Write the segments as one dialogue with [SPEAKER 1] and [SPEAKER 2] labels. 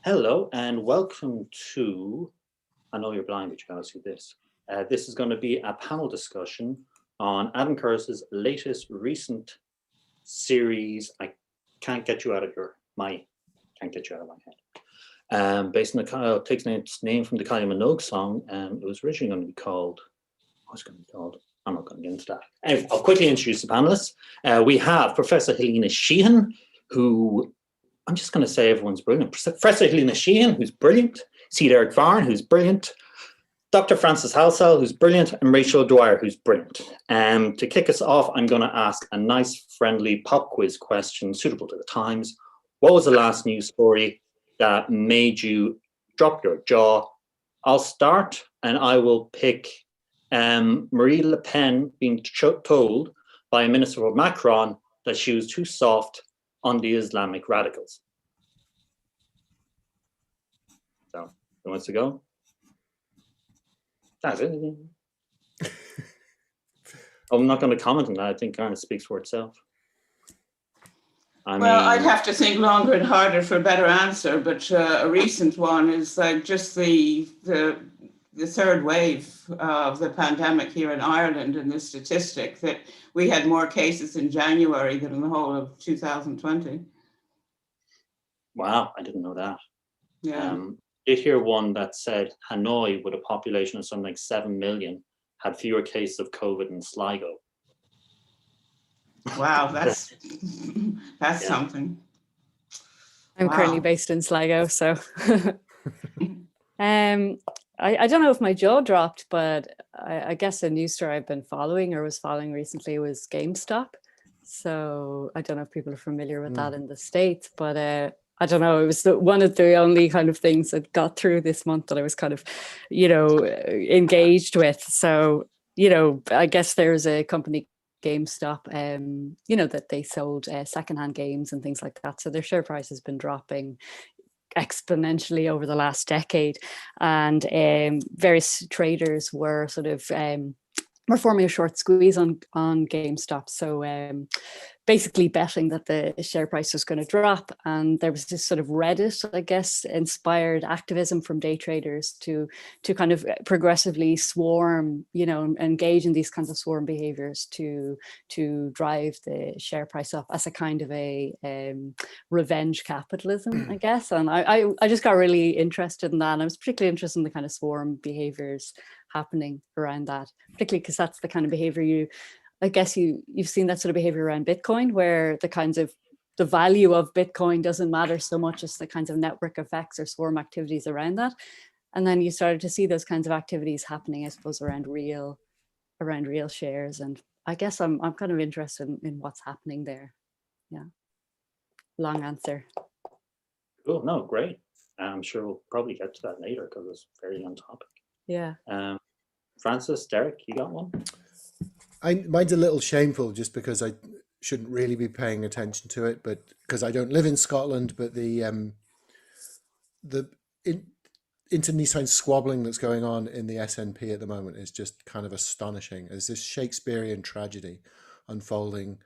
[SPEAKER 1] Hello and welcome to, I know you're blind, but you gotta see this. This is going to be a panel discussion on Adam Curtis's latest recent series, I Can't Get You Out of my head. Based on the takes its name from the Kylie Minogue song. It was originally going to be called, what's it going to be called? I'm not going to get into that. Anyway, I'll quickly introduce the panelists. We have Professor Helena Sheehan, who I'm just going to say everyone's brilliant. Professor Helena Sheehan, who's brilliant. C. Derrick Varn, who's brilliant. Dr. Francis Halsall, who's brilliant. And Rachel Dwyer, who's brilliant. To kick us off, I'm going to ask a nice, friendly pop quiz question suitable to the times. What was the last news story that made you drop your jaw? I'll start, and I will pick Marine Le Pen being told by Minister Macron that she was too soft on the Islamic radicals. So, who wants to go? That's it. I'm not going to comment on that. I think it speaks for itself.
[SPEAKER 2] I'd have to think longer and harder for a better answer, but a recent one is like just the third wave of the pandemic here in Ireland, and the statistic that we had more cases in January than in the whole of 2020.
[SPEAKER 1] Wow, I didn't know that.
[SPEAKER 2] Yeah.
[SPEAKER 1] Did hear one that said Hanoi, with a population of something like 7 million, had fewer cases of COVID than Sligo.
[SPEAKER 2] Wow, that's something.
[SPEAKER 3] I'm currently based in Sligo, so I don't know if my jaw dropped, but I guess a news story I've been following or was following recently was GameStop. So I don't know if people are familiar with that in the States, but I don't know, it was one of the only kind of things that got through this month that I was kind of, engaged with. So, I guess there's a company, GameStop, that they sold secondhand games and things like that. So their share price has been dropping exponentially over the last decade, and various traders were sort of were forming a short squeeze on GameStop. So basically betting that the share price was going to drop, and there was this sort of Reddit, I guess, inspired activism from day traders to kind of progressively swarm, engage in these kinds of swarm behaviors to drive the share price up as a kind of a revenge capitalism, I guess. And I just got really interested in that, and I was particularly interested in the kind of swarm behaviors happening around that, particularly because that's the kind of behavior I guess you've seen that sort of behavior around Bitcoin, where the value of Bitcoin doesn't matter so much as the kinds of network effects or swarm activities around that. And then you started to see those kinds of activities happening, I suppose, around real shares. And I guess I'm kind of interested in what's happening there. Yeah. Long answer.
[SPEAKER 1] Cool. No, great. I'm sure we'll probably get to that later because it's very on topic.
[SPEAKER 3] Yeah.
[SPEAKER 1] Francis, Derrick, you got one?
[SPEAKER 4] Mine's a little shameful just because I shouldn't really be paying attention to it, but because I don't live in Scotland, but the internecine squabbling that's going on in the SNP at the moment is just kind of astonishing. There's this Shakespearean tragedy unfolding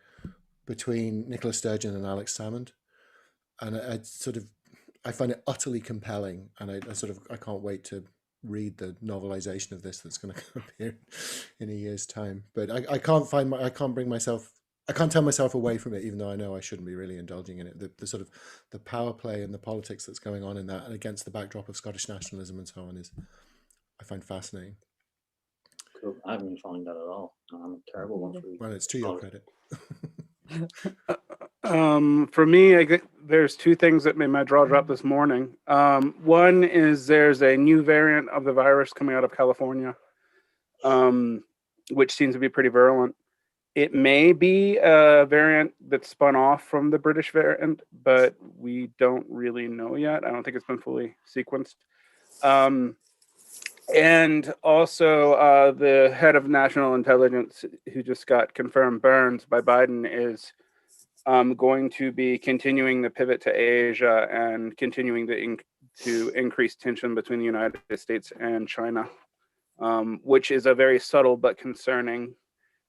[SPEAKER 4] between Nicola Sturgeon and Alex Salmond, and I find it utterly compelling, and I can't wait to read the novelization of this that's going to appear in a year's time. But I can't tell myself away from it, even though I know I shouldn't be really indulging in it. The sort of the power play and the politics that's going on in that, and against the backdrop of Scottish nationalism and so on, I find fascinating.
[SPEAKER 1] Cool. I haven't been following that at all. I'm a terrible one for you.
[SPEAKER 4] Well, it's to your credit.
[SPEAKER 5] For me, there's two things that made my jaw drop this morning. One is there's a new variant of the virus coming out of California, which seems to be pretty virulent. It may be a variant that's spun off from the British variant, but we don't really know yet. I don't think it's been fully sequenced. And also the head of national intelligence, who just got confirmed Burns by Biden, is going to be continuing the pivot to Asia and continuing to increase tension between the United States and China, which is a very subtle but concerning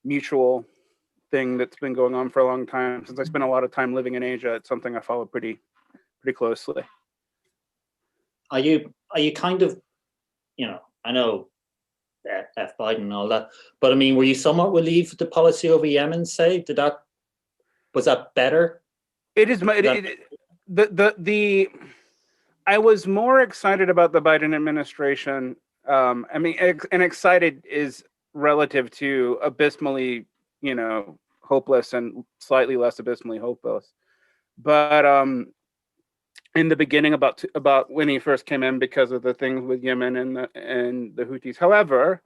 [SPEAKER 5] mutual thing that's been going on for a long time. Since I spent a lot of time living in Asia, it's something I follow pretty closely.
[SPEAKER 1] are you kind of, I know F Biden and all that, but I mean, were you somewhat relieved with the policy over Yemen, say? Was that better?
[SPEAKER 5] It is I was more excited about the Biden administration. I mean, and excited is relative to abysmally, hopeless and slightly less abysmally hopeless. But in the beginning, about when he first came in, because of the things with Yemen and the Houthis. However,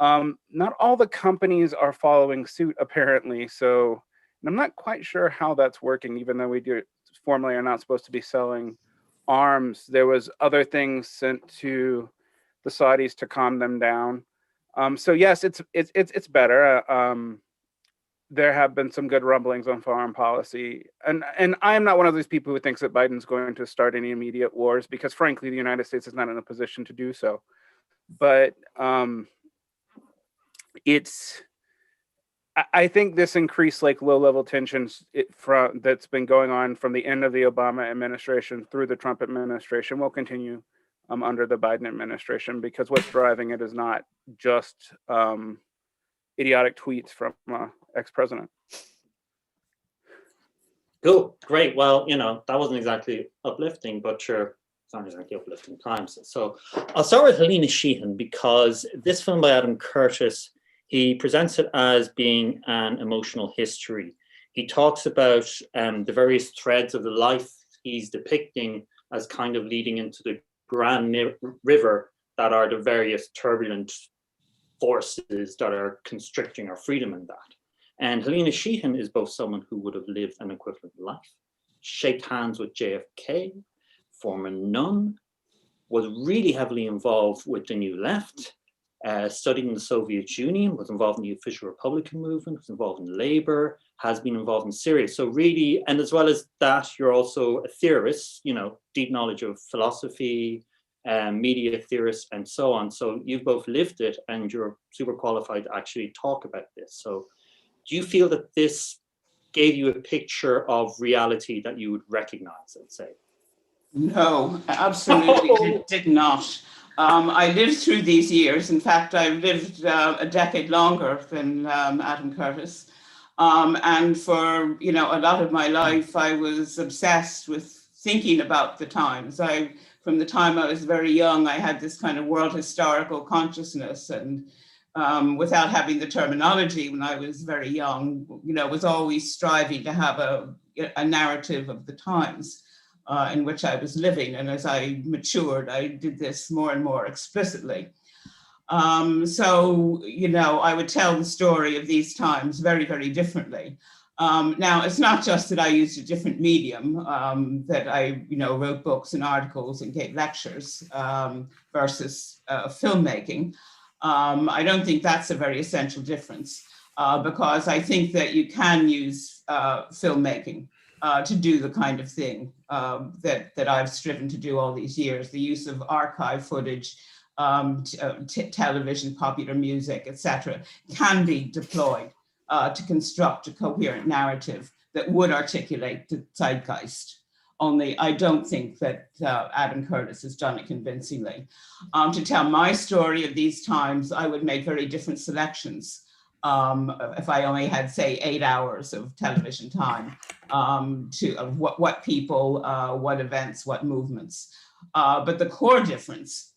[SPEAKER 5] not all the companies are following suit, apparently. So I'm not quite sure how that's working, even though we formally are not supposed to be selling arms. There was other things sent to the Saudis to calm them down. So yes, it's better. There have been some good rumblings on foreign policy, and I am not one of those people who thinks that Biden's going to start any immediate wars, because frankly, the United States is not in a position to do so. But I think this increased low-level tensions that's been going on from the end of the Obama administration through the Trump administration will continue under the Biden administration, because what's driving it is not just idiotic tweets from ex-president.
[SPEAKER 1] Cool, great. Well, that wasn't exactly uplifting, but sure, it's not exactly uplifting times. So I'll start with Helena Sheehan, because this film by Adam Curtis, he presents it as being an emotional history. He talks about the various threads of the life he's depicting as kind of leading into the grand river that are the various turbulent forces that are constricting our freedom in that. And Helena Sheehan is both someone who would have lived an equivalent life, shaked hands with JFK, former nun, was really heavily involved with the New Left, studied in the Soviet Union, was involved in the official Republican movement, was involved in labor, has been involved in Syria. So really, and as well as that, you're also a theorist, deep knowledge of philosophy, media theorist, and so on. So you've both lived it, and you're super qualified to actually talk about this. So do you feel that this gave you a picture of reality that you would recognize, let's say?
[SPEAKER 2] No, absolutely did not. I lived through these years. In fact, I've lived a decade longer than Adam Curtis. And for, a lot of my life, I was obsessed with thinking about the times. From the time I was very young, I had this kind of world historical consciousness, and without having the terminology when I was very young, was always striving to have a narrative of the times in which I was living. And as I matured, I did this more and more explicitly. So, I would tell the story of these times very, very differently. Now, it's not just that I used a different medium, that I, wrote books and articles and gave lectures versus filmmaking. I don't think that's a very essential difference, because I think that you can use filmmaking to do the kind of thing that I've striven to do all these years, the use of archive footage, television, popular music, etc., can be deployed to construct a coherent narrative that would articulate the zeitgeist. Only I don't think that Adam Curtis has done it convincingly. To tell my story of these times, I would make very different selections if I only had, say, 8 hours of television time of what people, what events, what movements. But the core difference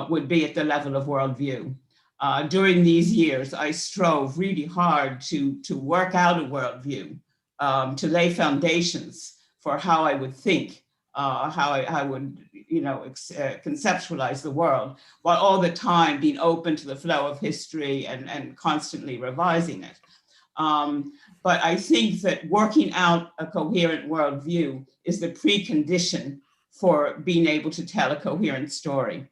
[SPEAKER 2] would be at the level of worldview. During these years, I strove really hard to work out a worldview, to lay foundations for how I would think, how I would, conceptualize the world, while all the time being open to the flow of history and constantly revising it. But I think that working out a coherent worldview is the precondition for being able to tell a coherent story,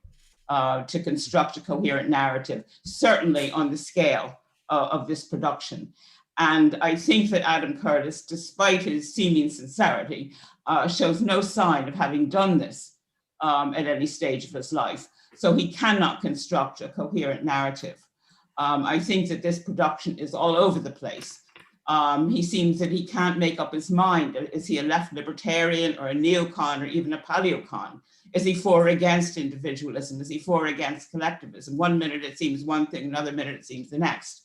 [SPEAKER 2] to construct a coherent narrative, certainly on the scale of this production. And I think that Adam Curtis, despite his seeming sincerity, shows no sign of having done this at any stage of his life. So he cannot construct a coherent narrative. I think that this production is all over the place. He seems that he can't make up his mind. Is he a left libertarian or a neocon or even a paleocon? Is he for or against individualism? Is he for or against collectivism? One minute it seems one thing, another minute it seems the next.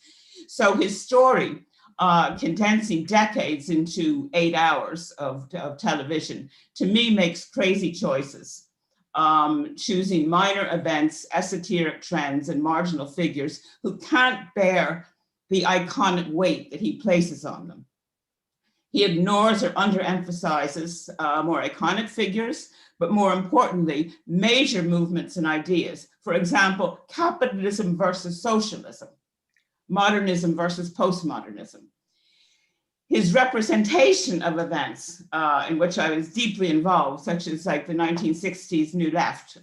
[SPEAKER 2] So his story, condensing decades into 8 hours of television, to me makes crazy choices, choosing minor events, esoteric trends, and marginal figures who can't bear the iconic weight that he places on them. He ignores or underemphasizes more iconic figures, but more importantly, major movements and ideas. For example, capitalism versus socialism, modernism versus postmodernism. His representation of events in which I was deeply involved, such as like the 1960s New Left,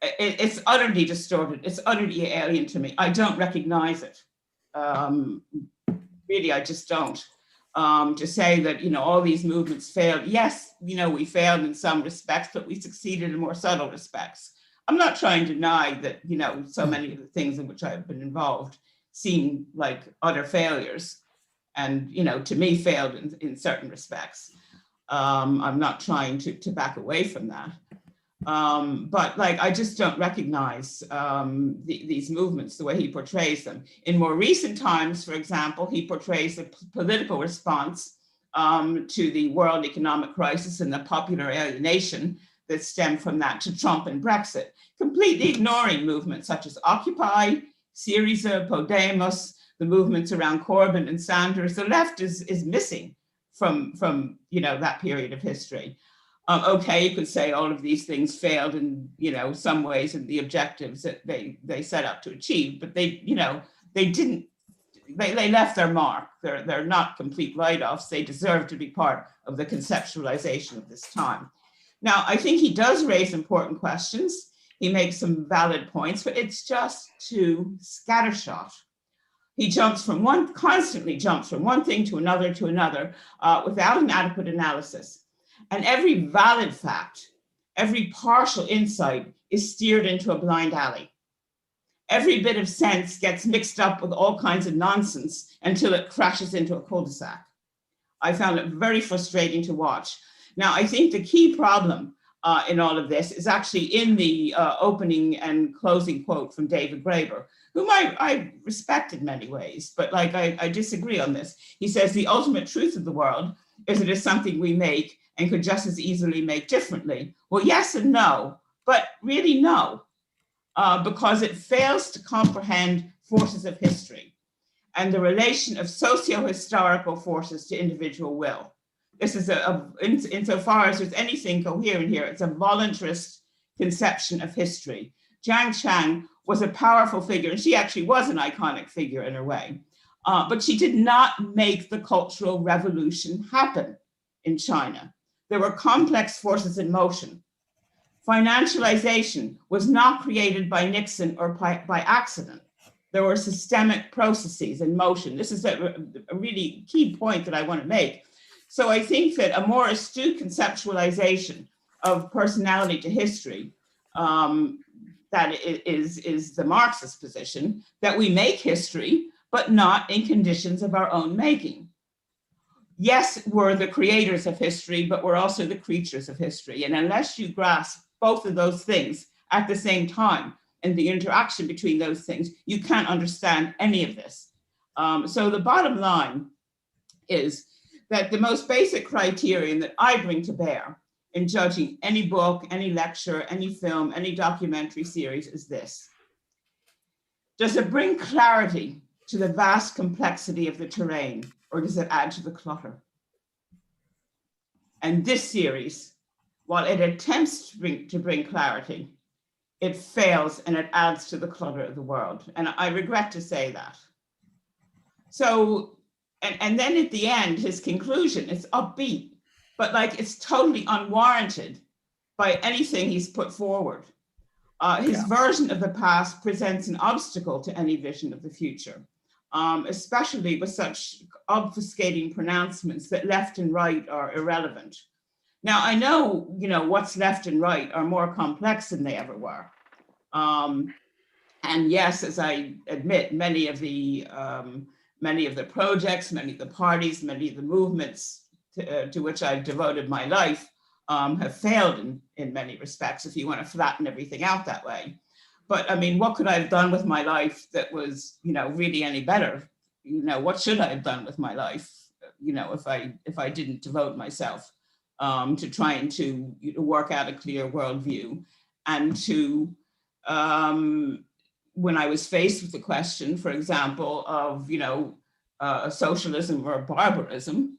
[SPEAKER 2] it's utterly distorted. It's utterly alien to me. I don't recognize it. Really, I just don't. To say that, you know, all these movements failed. Yes, you know, we failed in some respects, but we succeeded in more subtle respects. I'm not trying to deny that, you know, so many of the things in which I've been involved seem like utter failures and, you know, to me failed in certain respects. I'm not trying to back away from that. But like, I just don't recognize these movements the way he portrays them. In more recent times, for example, he portrays the political response to the world economic crisis and the popular alienation that stemmed from that to Trump and Brexit, completely ignoring movements such as Occupy, Syriza, Podemos, the movements around Corbyn and Sanders. The left is missing from you know, that period of history. Okay, you could say all of these things failed in, you know, some ways in the objectives that they set out to achieve, but they, you know, they didn't, they left their mark. They're not complete write-offs. They deserve to be part of the conceptualization of this time. Now, I think he does raise important questions. He makes some valid points, but it's just too scattershot. He constantly jumps from one thing to another without an adequate analysis. And every valid fact, every partial insight is steered into a blind alley. Every bit of sense gets mixed up with all kinds of nonsense until it crashes into a cul-de-sac. I found it very frustrating to watch. Now, I think the key problem in all of this is actually in the opening and closing quote from David Graeber, whom I respect in many ways, but like I disagree on this. He says, the ultimate truth of the world is it is something we make and could just as easily make differently. Well, yes and no, but really no, because it fails to comprehend forces of history and the relation of socio-historical forces to individual will. This is insofar as there's anything coherent here, it's a voluntarist conception of history. Jiang Chang was a powerful figure, and she actually was an iconic figure in her way, but she did not make the Cultural Revolution happen in China. There were complex forces in motion. Financialization was not created by Nixon or by accident. There were systemic processes in motion. This is a really key point that I want to make. So I think that a more astute conceptualization of personality to history, that is the Marxist position, that we make history, but not in conditions of our own making. Yes, we're the creators of history, but we're also the creatures of history. And unless you grasp both of those things at the same time and the interaction between those things, you can't understand any of this. So the bottom line is that the most basic criterion that I bring to bear in judging any book, any lecture, any film, any documentary series is this. Does it bring clarity to the vast complexity of the terrain, or does it add to the clutter? And this series, while it attempts to bring clarity, it fails and it adds to the clutter of the world. And I regret to say that. So, and then at the end, his conclusion is upbeat, but like it's totally unwarranted by anything he's put forward. His version of the past presents an obstacle to any vision of the future. Especially with such obfuscating pronouncements that left and right are irrelevant. Now, I know, you know, what's left and right are more complex than they ever were. And yes, as I admit, many of the many of the projects, many of the parties, many of the movements to which I've devoted my life have failed in many respects, if you want to flatten everything out that way. But I mean, what could I have done with my life that was, really any better? What should I have done with my life, if I didn't devote myself to trying to work out a clear worldview, and to, when I was faced with the question, for example, of, socialism or barbarism,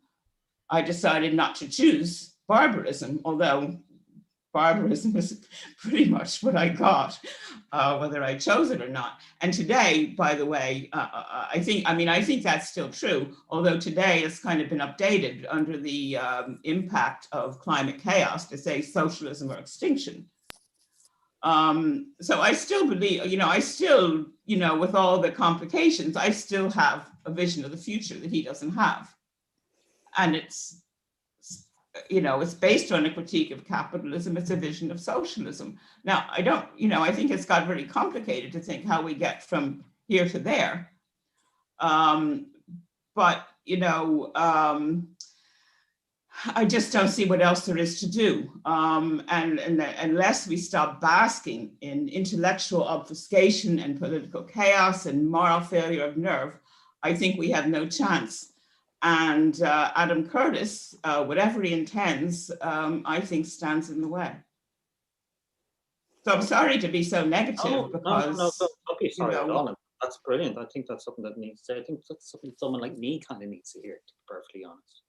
[SPEAKER 2] I decided not to choose barbarism, although barbarism is pretty much what I got, whether I chose it or not. And today, by the way, I think that's still true, although today it's kind of been updated under the impact of climate chaos to say socialism or extinction. So I still believe, with all the complications, I still have a vision of the future that he doesn't have. And it's based on a critique of capitalism. It's a vision of socialism. Now, I think it's got very complicated to think how we get from here to there. But I just don't see what else there is to do. And unless we stop basking in intellectual obfuscation and political chaos and moral failure of nerve, I think we have no chance. And Adam Curtis, whatever he intends, I think stands in the way. So I'm sorry to be so negative, because
[SPEAKER 1] no, don't be sorry at all. That's brilliant. I think that's something that needs to. I think that's something someone like me kind of needs to hear, to be perfectly honest.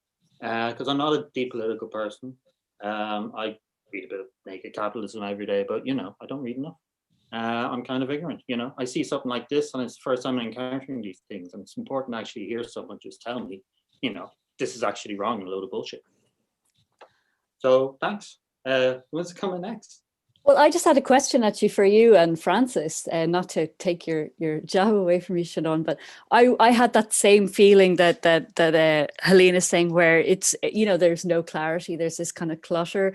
[SPEAKER 1] Because I'm not a deep political person. I read a bit of naked capitalism every day, but I don't read enough. I'm kind of ignorant. I see something like this, and it's the first time I'm encountering these things, and it's important to actually hear someone just tell me, this is actually wrong and a load of bullshit. So thanks. What's coming next?
[SPEAKER 3] Well, I just had a question actually for you and Francis, not to take your job away from you, Seanán, but I had that same feeling that Helena's saying, where it's, there's no clarity, there's this kind of clutter,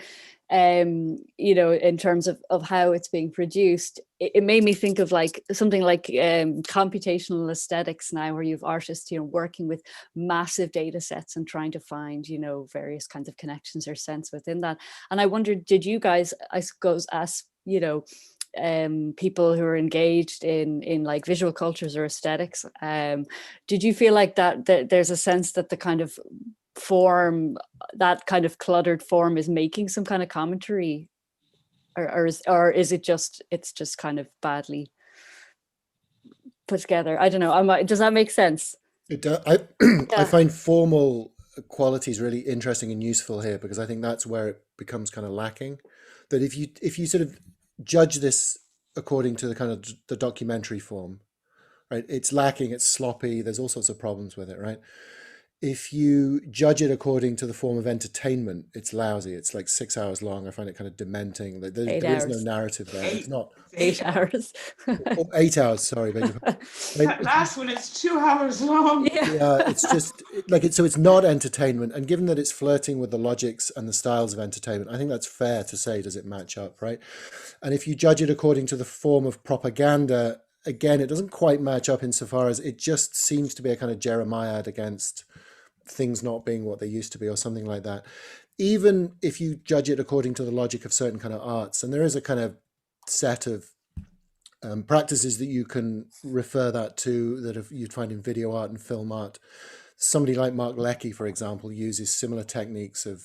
[SPEAKER 3] in terms of how it's being produced. It made me think of something like computational aesthetics now, where you've artists, working with massive data sets and trying to find, various kinds of connections or sense within that. And I wondered, did you guys, I suppose, as, people who are engaged in like visual cultures or aesthetics, did you feel like that there's a sense that the kind of form, that kind of cluttered form, is making some kind of commentary, or is it just, it's just kind of badly put together? I don't know. Does that make sense?
[SPEAKER 4] It does. I find formal qualities really interesting and useful here, because I think that's where it becomes kind of lacking. That if you sort of judge this according to the kind of the documentary form, right, it's lacking, it's sloppy, there's all sorts of problems with it, right? If you judge it according to the form of entertainment, it's lousy. It's like 6 hours long. I find it kind of dementing. There is no narrative there. It's not
[SPEAKER 3] 8 hours.
[SPEAKER 4] 8 hours. Sorry,
[SPEAKER 2] that last one is 2 hours long.
[SPEAKER 4] Yeah, it's just so it's not entertainment. And given that it's flirting with the logics and the styles of entertainment, I think that's fair to say. Does it match up, right? And if you judge it according to the form of propaganda, again, it doesn't quite match up insofar as it just seems to be a kind of Jeremiad against things not being what they used to be, or something like that. Even if you judge it according to the logic of certain kind of arts, and there is a kind of set of practices that you can refer that to, that you'd find in video art and film art. Somebody like Mark Leckey, for example, uses similar techniques of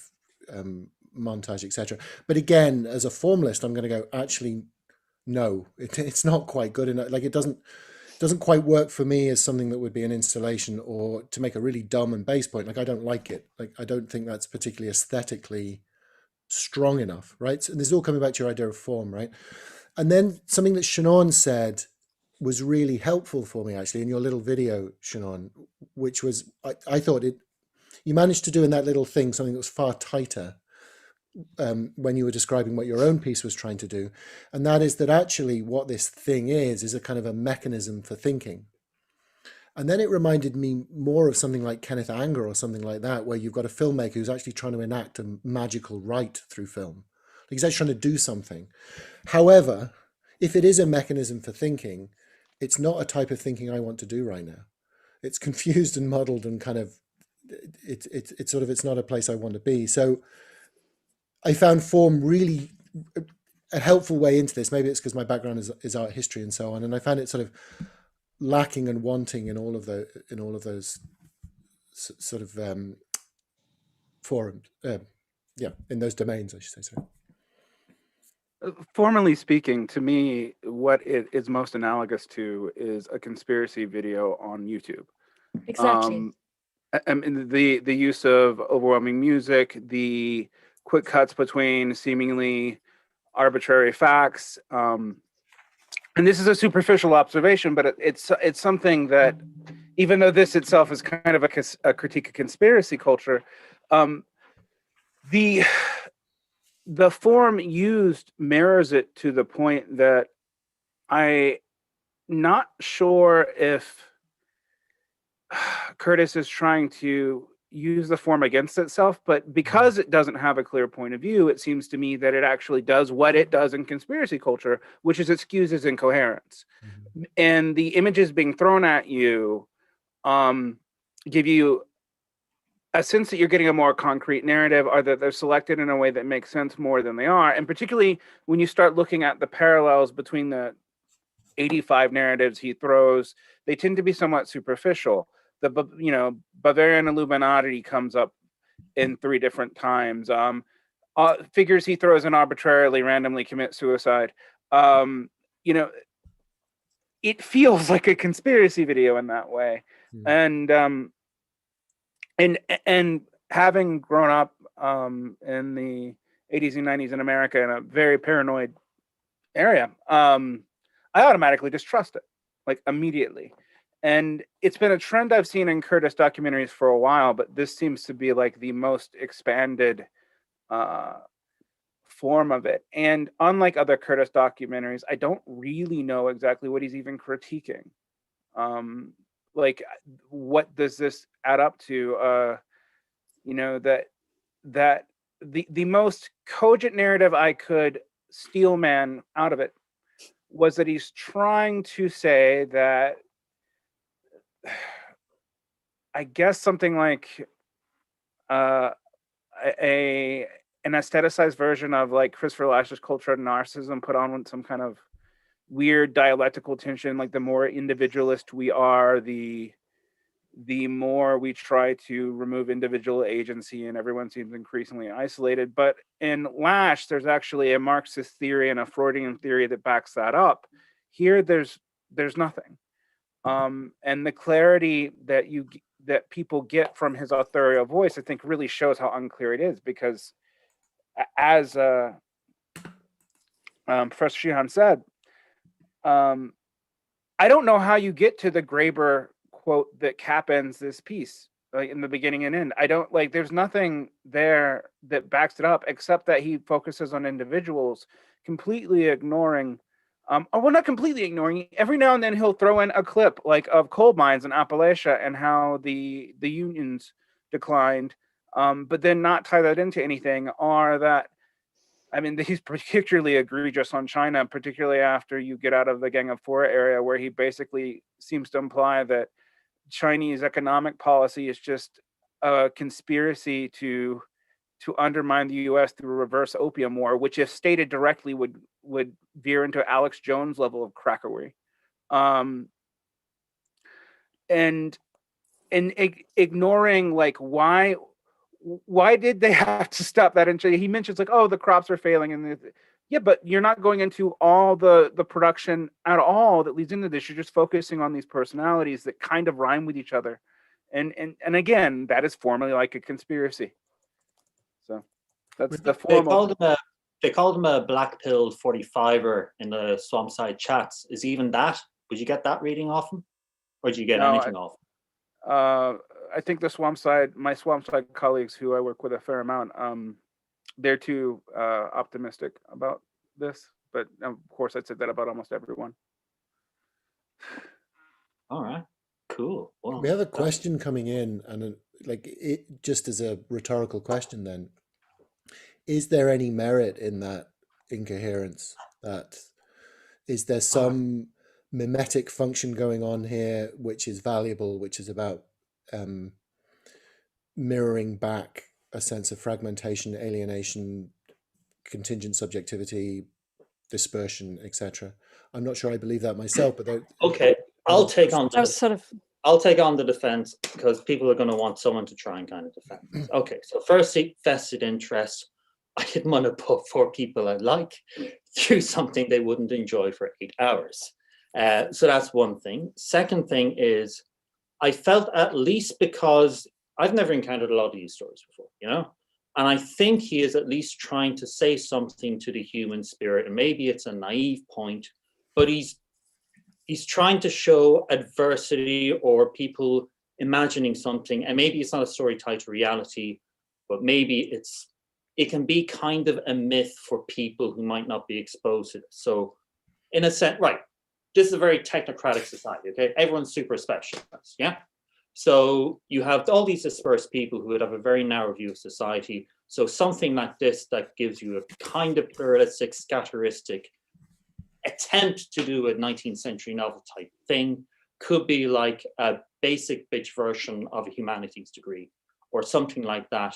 [SPEAKER 4] montage, etc. But again, as a formalist, I'm going to go, actually, no, it's not quite good enough. Like, it doesn't quite work for me as something that would be an installation, or to make a really dumb and base point. Like, I don't like it. Like, I don't think that's particularly aesthetically strong enough, right? And this is all coming back to your idea of form, right? And then something that Seanán said was really helpful for me, actually, in your little video, Seanán, which was, I thought you managed to do in that little thing something that was far tighter when you were describing what your own piece was trying to do. And that is that actually what this thing is a kind of a mechanism for thinking. And then it reminded me more of something like Kenneth Anger or something like that, where you've got a filmmaker who's actually trying to enact a magical rite through film. He's actually trying to do something. However, if it is a mechanism for thinking, it's not a type of thinking I want to do right now. it's confused and muddled and kind of it's sort of, it's not a place I want to be. So I found form really a helpful way into this. Maybe it's because my background is art history and so on, and I found it sort of lacking and wanting in all of those sort of forums. In those domains, I should say. Sorry.
[SPEAKER 5] Formally speaking, to me, what it is most analogous to is a conspiracy video on YouTube.
[SPEAKER 3] Exactly.
[SPEAKER 5] I mean, the use of overwhelming music, the quick cuts between seemingly arbitrary facts, and this is a superficial observation, but it's something that, even though this itself is kind of a critique of conspiracy culture, the form used mirrors it to the point that I'm not sure if Curtis is trying to use the form against itself, but because it doesn't have a clear point of view, it seems to me that it actually does what it does in conspiracy culture, which is excuses incoherence. Mm-hmm. And the images being thrown at you give you a sense that you're getting a more concrete narrative, or that they're selected in a way that makes sense more than they are. And particularly when you start looking at the parallels between the 85 narratives he throws, they tend to be somewhat superficial. The Bavarian Illuminati comes up in 3 different times. Figures he throws in arbitrarily randomly commit suicide. It feels like a conspiracy video in that way. Mm. And having grown up in the 80s and 90s in America in a very paranoid area, I automatically distrust it, like immediately. And it's been a trend I've seen in Curtis documentaries for a while, but this seems to be like the most expanded form of it. And unlike other Curtis documentaries, I don't really know exactly what he's even critiquing. Like, what does this add up to? That the most cogent narrative I could steelman out of it was that he's trying to say that, I guess something like an aestheticized version of like Christopher Lash's culture of narcissism put on some kind of weird dialectical tension. Like, the more individualist we are, the more we try to remove individual agency, and everyone seems increasingly isolated. But in Lash, there's actually a Marxist theory and a Freudian theory that backs that up. Here, there's nothing. And the clarity that people get from his authorial voice, I think, really shows how unclear it is, because as Professor Sheehan said, I don't know how you get to the Graeber quote that capends this piece, like in the beginning and end. I don't, like, there's nothing there that backs it up, except that he focuses on individuals, completely ignoring, not completely ignoring. Every now and then he'll throw in a clip like of coal mines in Appalachia and how the unions declined, but then not tie that into anything. Or that, I mean, he's particularly egregious on China, particularly after you get out of the Gang of Four area, where he basically seems to imply that Chinese economic policy is just a conspiracy to undermine the U.S. through a reverse opium war, which, if stated directly, would veer into Alex Jones level of crackery. And ignoring, like, why did they have to stop that? And he mentions, like, oh, the crops are failing, and yeah, but you're not going into all the production at all that leads into this. You're just focusing on these personalities that kind of rhyme with each other, and again, that is formally like a conspiracy. So that's the formal.
[SPEAKER 1] They called him a black-pilled 45er in the Swampside chats. Is even that? Would you get that reading off him, or did you get anything off him?
[SPEAKER 5] I think my Swampside colleagues, who I work with a fair amount, they're too optimistic about this. But of course, I'd said that about almost everyone.
[SPEAKER 1] All right, cool. Well,
[SPEAKER 4] we have a question coming in, and it just as a rhetorical question then. Is there any merit in that incoherence? That is there some mimetic function going on here, which is valuable, which is about mirroring back a sense of fragmentation, alienation, contingent subjectivity, dispersion, etc. I'm not sure I believe that myself, but
[SPEAKER 1] okay, I'll take on
[SPEAKER 3] That was sort of
[SPEAKER 1] I'll take on the defense, because people are going to want someone to try and kind of defend this. Okay, so firstly, vested interest. I didn't want to put 4 people I like through something they wouldn't enjoy for 8 hours. So that's one thing. Second thing is, I felt, at least because I've never encountered a lot of these stories before, you know? And I think he is at least trying to say something to the human spirit, and maybe it's a naive point, but he's trying to show adversity or people imagining something, and maybe it's not a story tied to reality, but maybe it can be kind of a myth for people who might not be exposed to it. So in a sense, right, this is a very technocratic society, okay? Everyone's super specialized, yeah? So you have all these dispersed people who would have a very narrow view of society. So something like this that gives you a kind of pluralistic, scatteristic attempt to do a 19th century novel type thing could be like a basic bitch version of a humanities degree or something like that.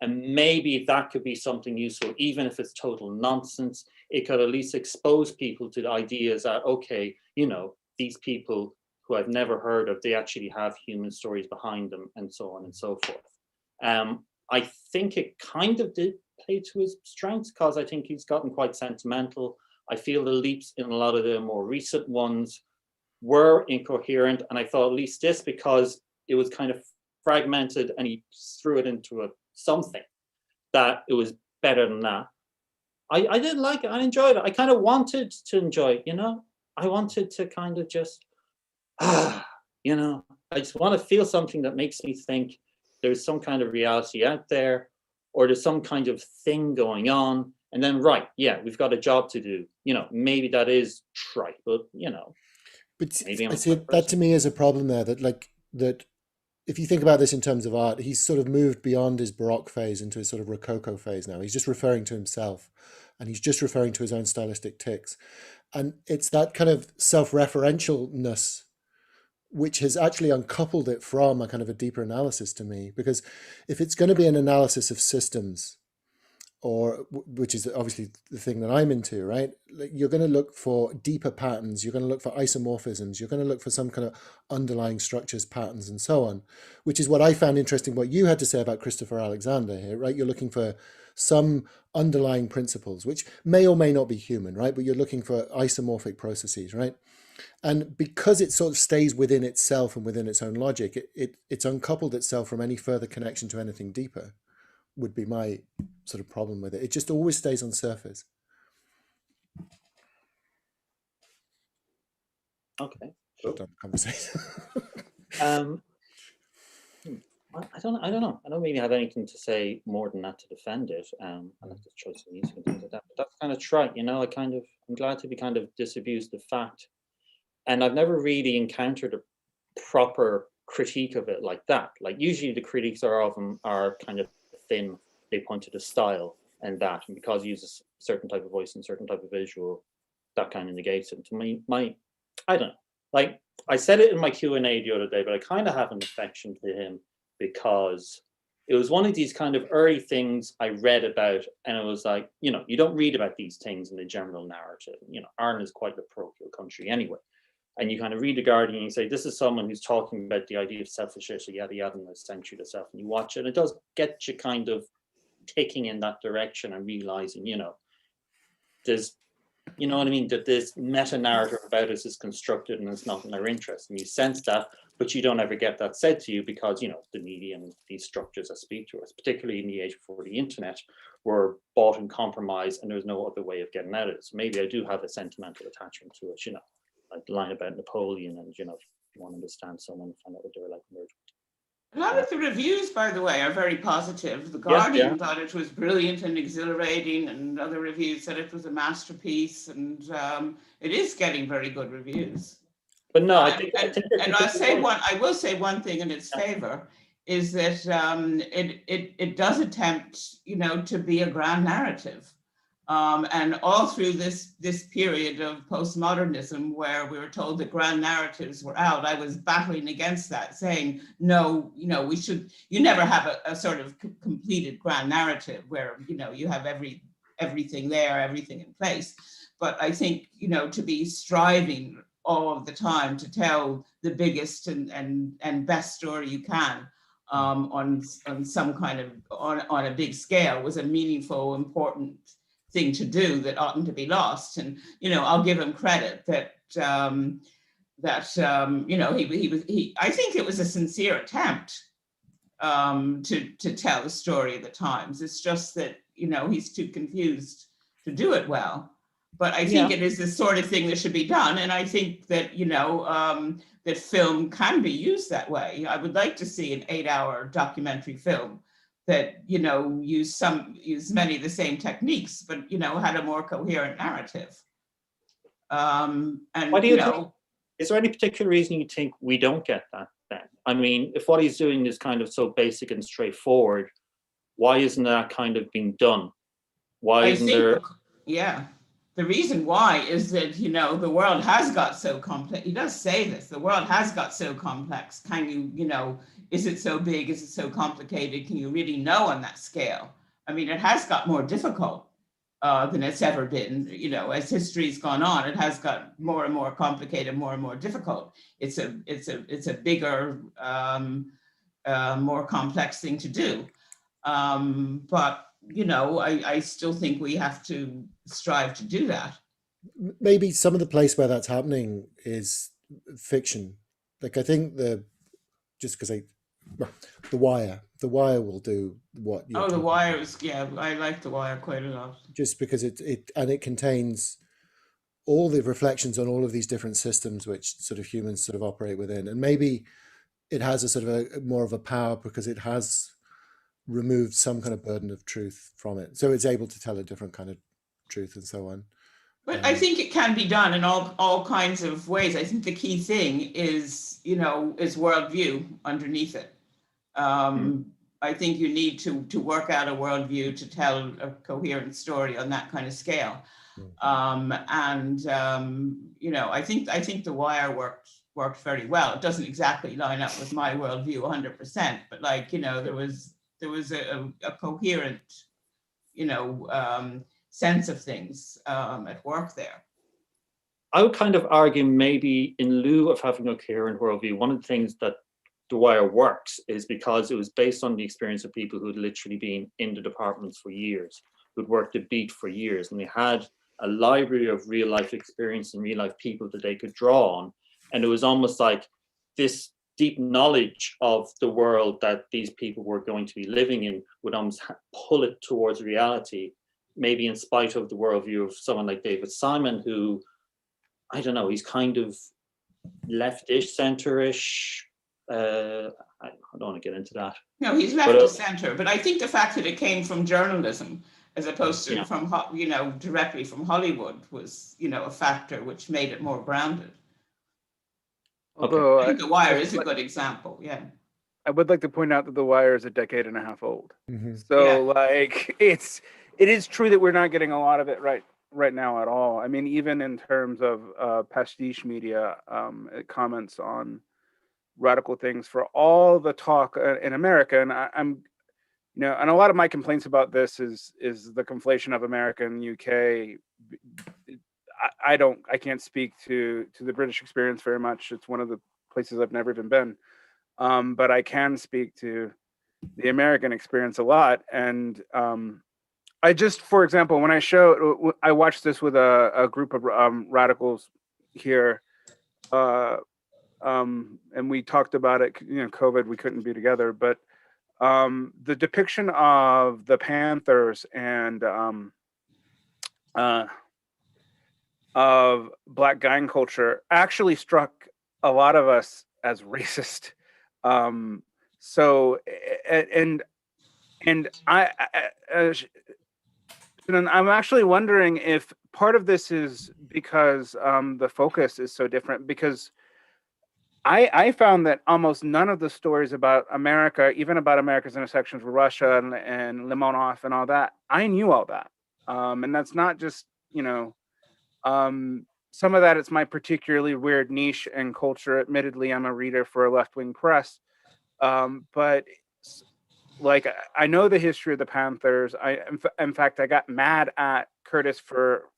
[SPEAKER 1] And maybe that could be something useful, even if it's total nonsense. It could at least expose people to the ideas that, okay, you know, these people who I've never heard of, they actually have human stories behind them, and so on and so forth. I think it kind of did play to his strengths, because I think he's gotten quite sentimental. I feel the leaps in a lot of the more recent ones were incoherent, and I thought at least this, because it was kind of fragmented and he threw it into something, that it was better than that. I did like it. I enjoyed it. I kind of wanted to enjoy it, you know? I wanted to kind of just, you know, I just want to feel something that makes me think there's some kind of reality out there, or there's some kind of thing going on. And then, right, yeah, we've got a job to do. You know, maybe that is trite, but, you know.
[SPEAKER 4] But I see that to me is a problem there, that if you think about this in terms of art, he's sort of moved beyond his Baroque phase into his sort of Rococo phase now. He's just referring to himself, and he's just referring to his own stylistic tics. And it's that kind of self-referentialness which has actually uncoupled it from a kind of a deeper analysis to me. Because if it's going to be an analysis of systems, or which is obviously the thing that I'm into, right? Like, you're going to look for deeper patterns. You're going to look for isomorphisms. You're going to look for some kind of underlying structures, patterns, and so on, which is what I found interesting, what you had to say about Christopher Alexander here, right? You're looking for some underlying principles, which may or may not be human, right? But you're looking for isomorphic processes, right? And because it sort of stays within itself and within its own logic, it's uncoupled itself from any further connection to anything deeper, would be my sort of problem with it. It just always stays on surface.
[SPEAKER 1] Okay.
[SPEAKER 4] Shut down the conversation.
[SPEAKER 1] I don't know. I don't really have anything to say more than that to defend it. I like the choice of music and things like that. But that's kind of trite, you know. I'm glad to be kind of disabused of fact. And I've never really encountered a proper critique of it like that. Like, usually the critiques are kind of thin. They point to the style and that, and because he uses a certain type of voice and certain type of visual, that kind of negates it. To me, I don't know. Like, I said it in my Q&A the other day, but I kind of have an affection to him because it was one of these kind of early things I read about, and it was like, you know, you don't read about these things in the general narrative. You know, Ireland is quite a parochial country anyway. And you kind of read The Guardian and you say, this is someone who's talking about the idea of selfishness, yada, yada, and the century to self. And you watch it, and it does get you kind of ticking in that direction and realizing, you know, there's, you know what I mean, that this meta narrative about us is constructed and it's not in our interest. And you sense that, but you don't ever get that said to you because, you know, the media and these structures that speak to us, particularly in the age before the internet, were bought and compromised, and there's no other way of getting at it. So maybe I do have a sentimental attachment to it, you know. Like the line about Napoleon, and, you know, if you want to understand someone, find out what they were like.
[SPEAKER 2] A lot of the reviews, by the way, are very positive. The Guardian thought it was brilliant and exhilarating, and other reviews said it was a masterpiece, and it is getting very good reviews.
[SPEAKER 1] But no,
[SPEAKER 2] I will say one thing in its favor is that it does attempt, you know, to be a grand narrative. And all through this period of postmodernism, where we were told that grand narratives were out, I was battling against that, saying, no, you never have a sort of completed grand narrative where, you have everything there, everything in place. But I think, to be striving all of the time to tell the biggest and best story you can on some kind of, on a big scale was a meaningful, important thing to do that oughtn't to be lost. And I'll give him credit that I think it was a sincere attempt to tell the story of the times. It's just that he's too confused to do it well. But I think it is the sort of thing that should be done, and I think that that film can be used that way. I would like to see an 8-hour documentary film that use many of the same techniques, but had a more coherent narrative. And
[SPEAKER 1] why do you think, is there any particular reason you think we don't get that then? I mean, if what he's doing is kind of so basic and straightforward, why isn't that kind of being done? Why isn't there?
[SPEAKER 2] The reason why is that, the world has got so complex. He does say this, the world has got so complex. Can you, is it so big? Is it so complicated? Can you really know on that scale? I mean, it has got more difficult than it's ever been. As history's gone on, it has got more and more complicated, more and more difficult. It's a bigger, more complex thing to do. But I still think we have to strive to do that.
[SPEAKER 4] Maybe some of the place where that's happening is fiction. Like, I think just because The Wire will do what you're
[SPEAKER 2] The Wire is, I like The Wire quite a lot. Just
[SPEAKER 4] because it contains all the reflections on all of these different systems which sort of humans sort of operate within. And maybe it has a sort of more of a power because it has removed some kind of burden of truth from it, so it's able to tell a different kind of truth and so on.
[SPEAKER 2] But I think it can be done in all kinds of ways. I think the key thing is is worldview underneath it. I think you need to work out a worldview to tell a coherent story on that kind of scale. I think The Wire worked very well. It doesn't exactly line up with my worldview 100%, but there was a coherent, sense of things at work there.
[SPEAKER 1] I would kind of argue maybe in lieu of having a coherent worldview, one of the things that The Wire works is because it was based on the experience of people who had literally been in the departments for years, who'd worked the beat for years, and they had a library of real life experience and real life people that they could draw on. And it was almost like this deep knowledge of the world that these people were going to be living in would almost pull it towards reality, maybe in spite of the worldview of someone like David Simon, who, I don't know, he's kind of leftish, center-ish. I don't want to get into that.
[SPEAKER 2] No, he's left to center, but I think the fact that it came from journalism as opposed to from, directly from Hollywood was, a factor which made it more grounded.
[SPEAKER 5] Although
[SPEAKER 2] I think The Wire is a good example.
[SPEAKER 5] I would like to point out that The Wire is a decade and a half old.
[SPEAKER 4] Mm-hmm.
[SPEAKER 5] So it is true that we're not getting a lot of it right now at all. I mean, even in terms of pastiche media, it comments on radical things for all the talk in America. And I'm and a lot of my complaints about this is the conflation of America and UK. I can't speak to the British experience very much. It's one of the places I've never even been. But I can speak to the American experience a lot. And I just, for example, when I watched this with a group of radicals here, and we talked about it, COVID, we couldn't be together, but the depiction of the Panthers and of Black gang culture actually struck a lot of us as racist. I'm actually wondering if part of this is because the focus is so different, because I found that almost none of the stories about America, even about America's intersections with Russia and Limonov and all that, I knew all that. And that's not just, some of that, it's my particularly weird niche and culture. Admittedly, I'm a reader for a left-wing press, but like I know the history of the Panthers. In fact, I got mad at Curtis for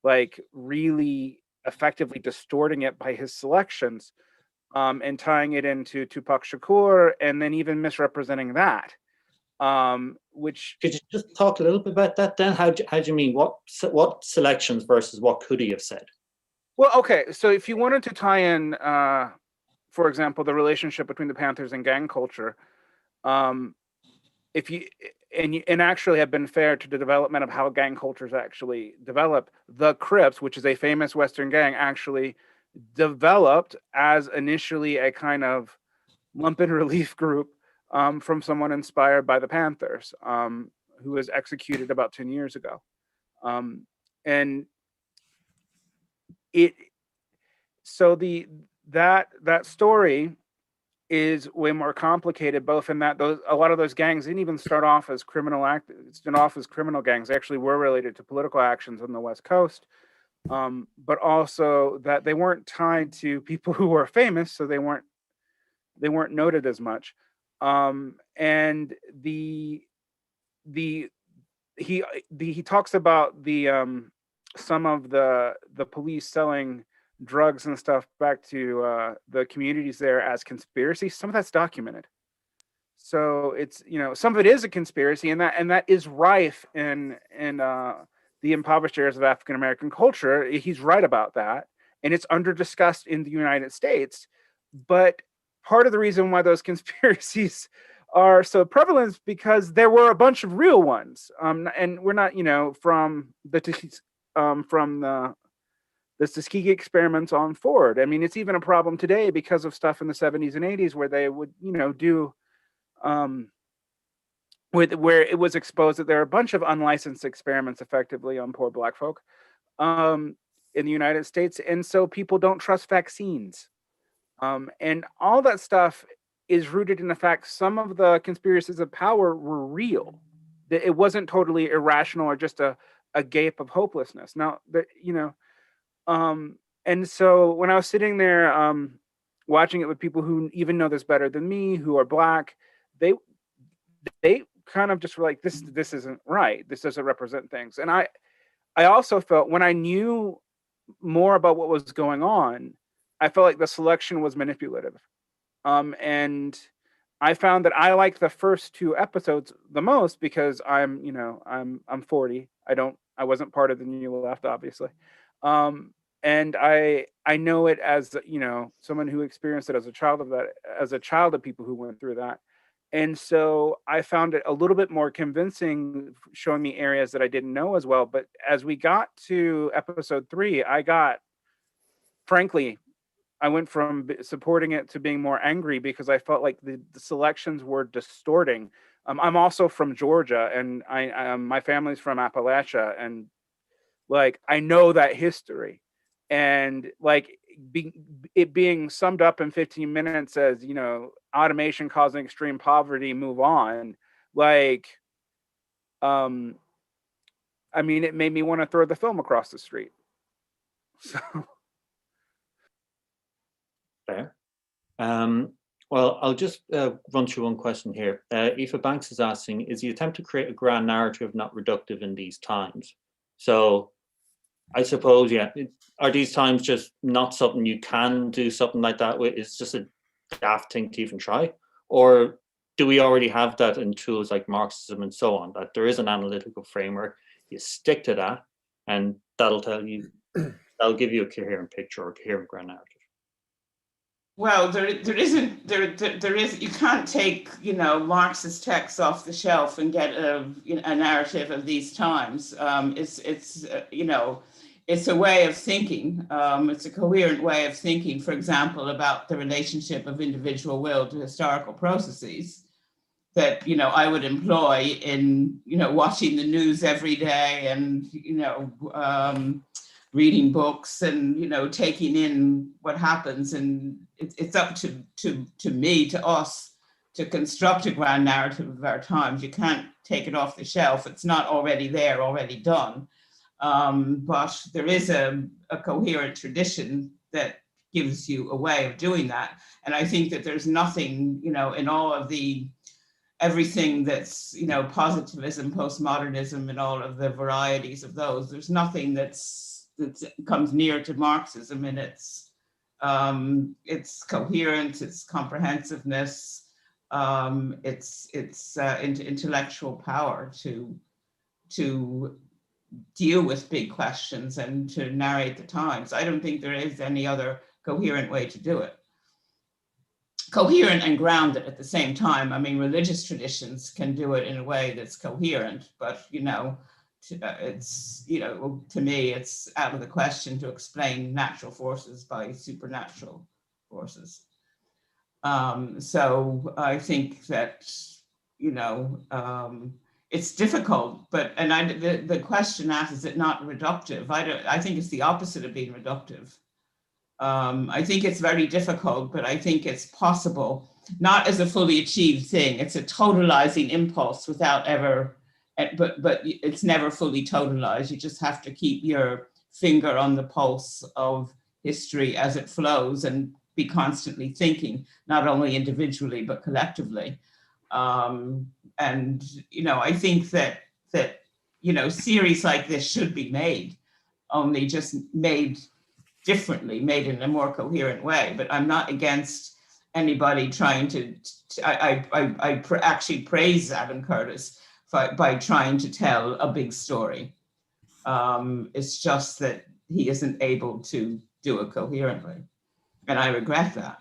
[SPEAKER 5] like really effectively distorting it by his selections, and tying it into Tupac Shakur, and then even misrepresenting that. Which
[SPEAKER 1] could you just talk a little bit about that then? How do you mean what selections versus what could he have said?
[SPEAKER 5] Well, okay, so if you wanted to tie in, for example, the relationship between the Panthers and gang culture, if you and actually have been fair to the development of how gang cultures actually develop, the Crips, which is a famous Western gang, actually developed as initially a kind of lumpen relief group, from someone inspired by the Panthers, who was executed about 10 years ago. And that story is way more complicated, both in that a lot of those gangs didn't even start off as criminal gangs. They actually were related to political actions on the West Coast, but also that they weren't tied to people who were famous, so they weren't noted as much. And he talks about the some of the police selling drugs and stuff back to the communities there as conspiracy. Some of that's documented. So it's, some of it is a conspiracy, and that is rife in the impoverished areas of African American culture. He's right about that, and it's under discussed in the United States. But part of the reason why those conspiracies are so prevalent is because there were a bunch of real ones, and we're not, from the Tuskegee experiments on forward. I mean, it's even a problem today because of stuff in the 70s and 80s where they would, do, where it was exposed that there are a bunch of unlicensed experiments effectively on poor Black folk, in the United States. And so people don't trust vaccines. And all that stuff is rooted in the fact some of the conspiracies of power were real. It wasn't totally irrational or just a gape of hopelessness. Now, and so when I was sitting there watching it with people who even know this better than me, who are Black, they kind of just were like, this isn't right. This doesn't represent things. And I also felt, when I knew more about what was going on, I felt like the selection was manipulative. And I found that I like the first two episodes the most because I'm 40. I wasn't part of the new left, obviously. And I know it as, someone who experienced it as a child of people who went through that. And so I found it a little bit more convincing, showing me areas that I didn't know as well. But as we got to episode 3, frankly, I went from supporting it to being more angry because I felt like the selections were distorting. I'm also from Georgia, and my family's from Appalachia, and like I know that history, and like it being summed up in 15 minutes as automation causing extreme poverty, move on. Like, I mean, it made me want to throw the film across the street. So.
[SPEAKER 1] Fair. Well, I'll just run through one question here. Aoife Banks is asking, is the attempt to create a grand narrative not reductive in these times? So I suppose, are these times just not something you can do something like that with? It's just a daft thing to even try? Or do we already have that in tools like Marxism and so on, that there is an analytical framework, you stick to that, and that'll give you a coherent picture or a coherent grand narrative?
[SPEAKER 2] Well, there is, you can't take, Marxist texts off the shelf and get a narrative of these times. It's a way of thinking. It's a coherent way of thinking, for example, about the relationship of individual will to historical processes that, I would employ in, watching the news every day and, reading books and, taking in what happens. And it's up to me, to us, to construct a grand narrative of our times. You can't take it off the shelf. It's not already there, already done. But there is a coherent tradition that gives you a way of doing that. And I think that there's nothing, in all of everything that's, positivism, postmodernism, and all of the varieties of those, there's nothing that comes near to Marxism in its coherence, its comprehensiveness, its intellectual power to deal with big questions and to narrate the times. I don't think there is any other coherent way to do it. Coherent and grounded at the same time. I mean, religious traditions can do it in a way that's coherent, but it's, to me, it's out of the question to explain natural forces by supernatural forces. So I think that, it's difficult, but the question asked, is it not reductive? I think it's the opposite of being reductive. I think it's very difficult, but I think it's possible, not as a fully achieved thing. It's a totalizing impulse without ever, but it's never fully totalized. You just have to keep your finger on the pulse of history as it flows and be constantly thinking, not only individually, but collectively. And, I think that series like this should be made, only just made differently, made in a more coherent way. But I'm not against anybody trying to I actually praise Adam Curtis by trying to tell a big story. It's just that he isn't able to do it coherently. And I regret that.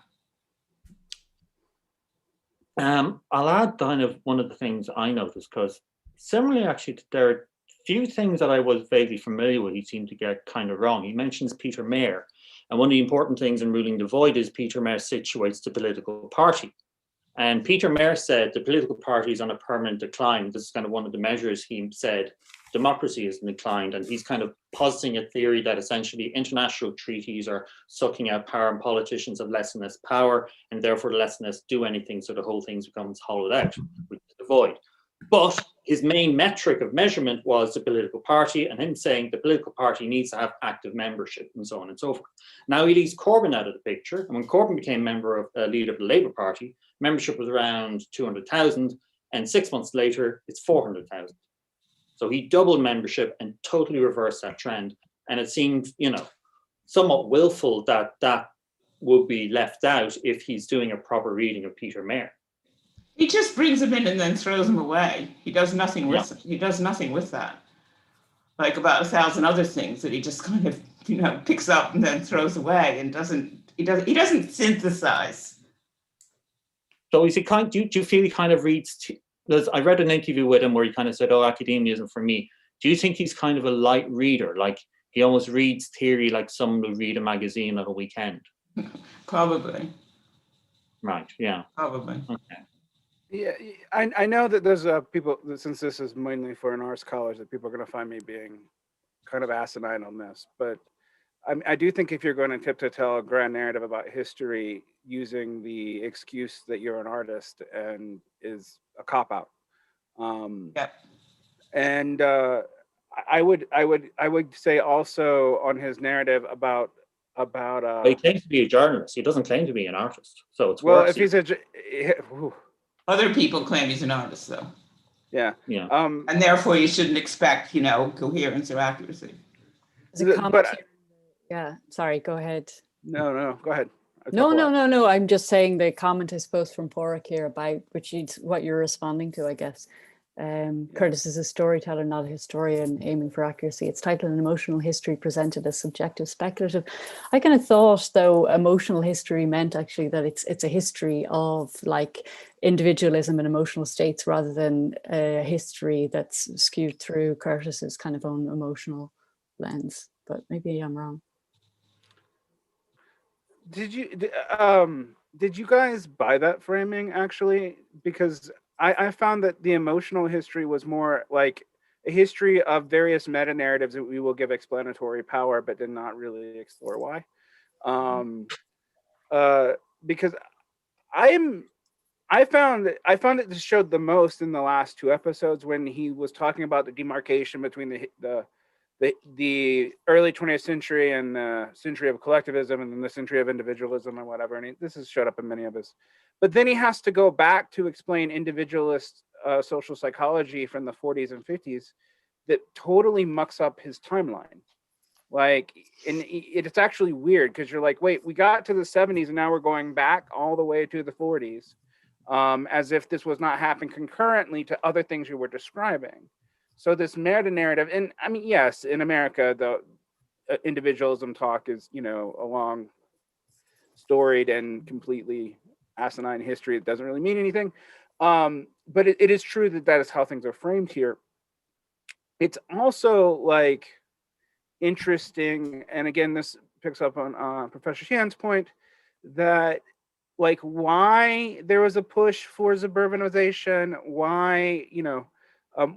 [SPEAKER 1] I'll add kind of one of the things I noticed, because similarly, actually, there are few things that I was vaguely familiar with he seemed to get kind of wrong. He mentions Peter Mayer, and one of the important things in Ruling the Void is Peter Mayer situates the political party. And Peter Mayer said the political party is on a permanent decline. This is kind of one of the measures he said democracy has declined, and he's kind of positing a theory that essentially international treaties are sucking out power and politicians have less and less power, and therefore less and less do anything, so the whole thing becomes hollowed out, which is the void. But his main metric of measurement was the political party, and him saying the political party needs to have active membership and so on and so forth. Now he leaves Corbyn out of the picture, and when Corbyn became leader of the Labour Party, membership was around 200,000, and 6 months later, it's 400,000. So he doubled membership and totally reversed that trend. And it seemed, somewhat willful that that would be left out if he's doing a proper reading of Peter Mayer.
[SPEAKER 2] He just brings them in and then throws them away. He does nothing with it. He does nothing with that. Like about 1,000 other things that he just kind of, picks up and then throws away and he doesn't synthesize.
[SPEAKER 1] So is he do you feel he kind of reads? I read an interview with him where he kind of said, "Oh, academia isn't for me." Do you think he's kind of a light reader? Like he almost reads theory like someone would read a magazine on a weekend?
[SPEAKER 2] Probably.
[SPEAKER 1] Right. Yeah.
[SPEAKER 2] Probably.
[SPEAKER 1] Okay.
[SPEAKER 5] Yeah, I know that there's people, since this is mainly for an arts college, that people are going to find me being kind of asinine on this. But I do think if you're going to tell a grand narrative about history using the excuse that you're an artist and is a cop-out.
[SPEAKER 2] Yep.
[SPEAKER 5] And I would say also on his narrative about
[SPEAKER 1] he claims to be a journalist. He doesn't claim to be an artist. So it's
[SPEAKER 5] well,
[SPEAKER 1] worse.
[SPEAKER 5] if he's
[SPEAKER 2] Other people claim he's an artist, though.
[SPEAKER 5] Yeah.
[SPEAKER 1] Yeah.
[SPEAKER 2] And therefore, you shouldn't expect, coherence or accuracy.
[SPEAKER 3] Yeah, sorry, go ahead.
[SPEAKER 5] No, go ahead.
[SPEAKER 3] No. I'm just saying the comment, I suppose, from Porrick here about what you're responding to, I guess. Curtis is a storyteller, not a historian, aiming for accuracy. It's titled An Emotional History Presented as Subjective Speculative. I kind of thought, though, emotional history meant actually that it's a history of like individualism and emotional states rather than a history that's skewed through Curtis's kind of own emotional lens. But maybe I'm wrong.
[SPEAKER 5] Did you guys buy that framing actually? Because I found that the emotional history was more like a history of various meta narratives that we will give explanatory power, but did not really explore why. Because I found that this showed the most in the last 2 episodes when he was talking about the demarcation between the early 20th century and the century of collectivism and then the century of individualism and whatever. And this has showed up in many of his. But then he has to go back to explain individualist social psychology from the 40s and 50s that totally mucks up his timeline. Like, and it's actually weird because you're like, wait, we got to the 70s and now we're going back all the way to the 40s, as if this was not happening concurrently to other things you were describing. So this meta narrative, and I mean, yes, in America, the individualism talk is, you know, a long, storied and completely asinine history. It doesn't really mean anything. But it is true that that is how things are framed here. It's also like interesting, and again, this picks up on Professor Sheehan's point, that like why there was a push for suburbanization, why, you know,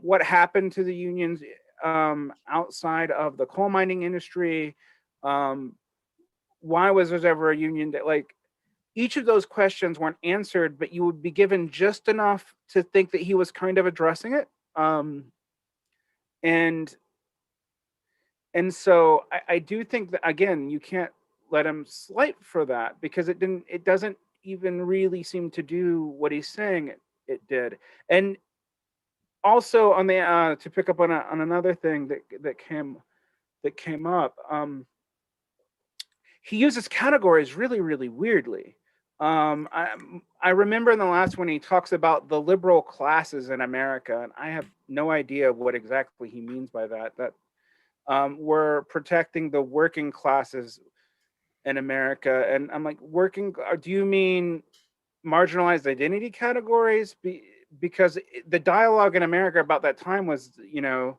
[SPEAKER 5] what happened to the unions outside of the coal mining industry, why was there ever a union that, like, each of those questions weren't answered, but you would be given just enough to think that he was kind of addressing it. And so I do think that, again, you can't let him slight for that, because it doesn't even really seem to do what he's saying it did. And also on the to pick up on another thing that came up, he uses categories really, really weirdly. I remember in the last one he talks about the liberal classes in America, and I have no idea what exactly he means by that. That we're protecting the working classes in America, and I'm like, do you mean marginalized identity categories? Because the dialogue in America about that time was, you know,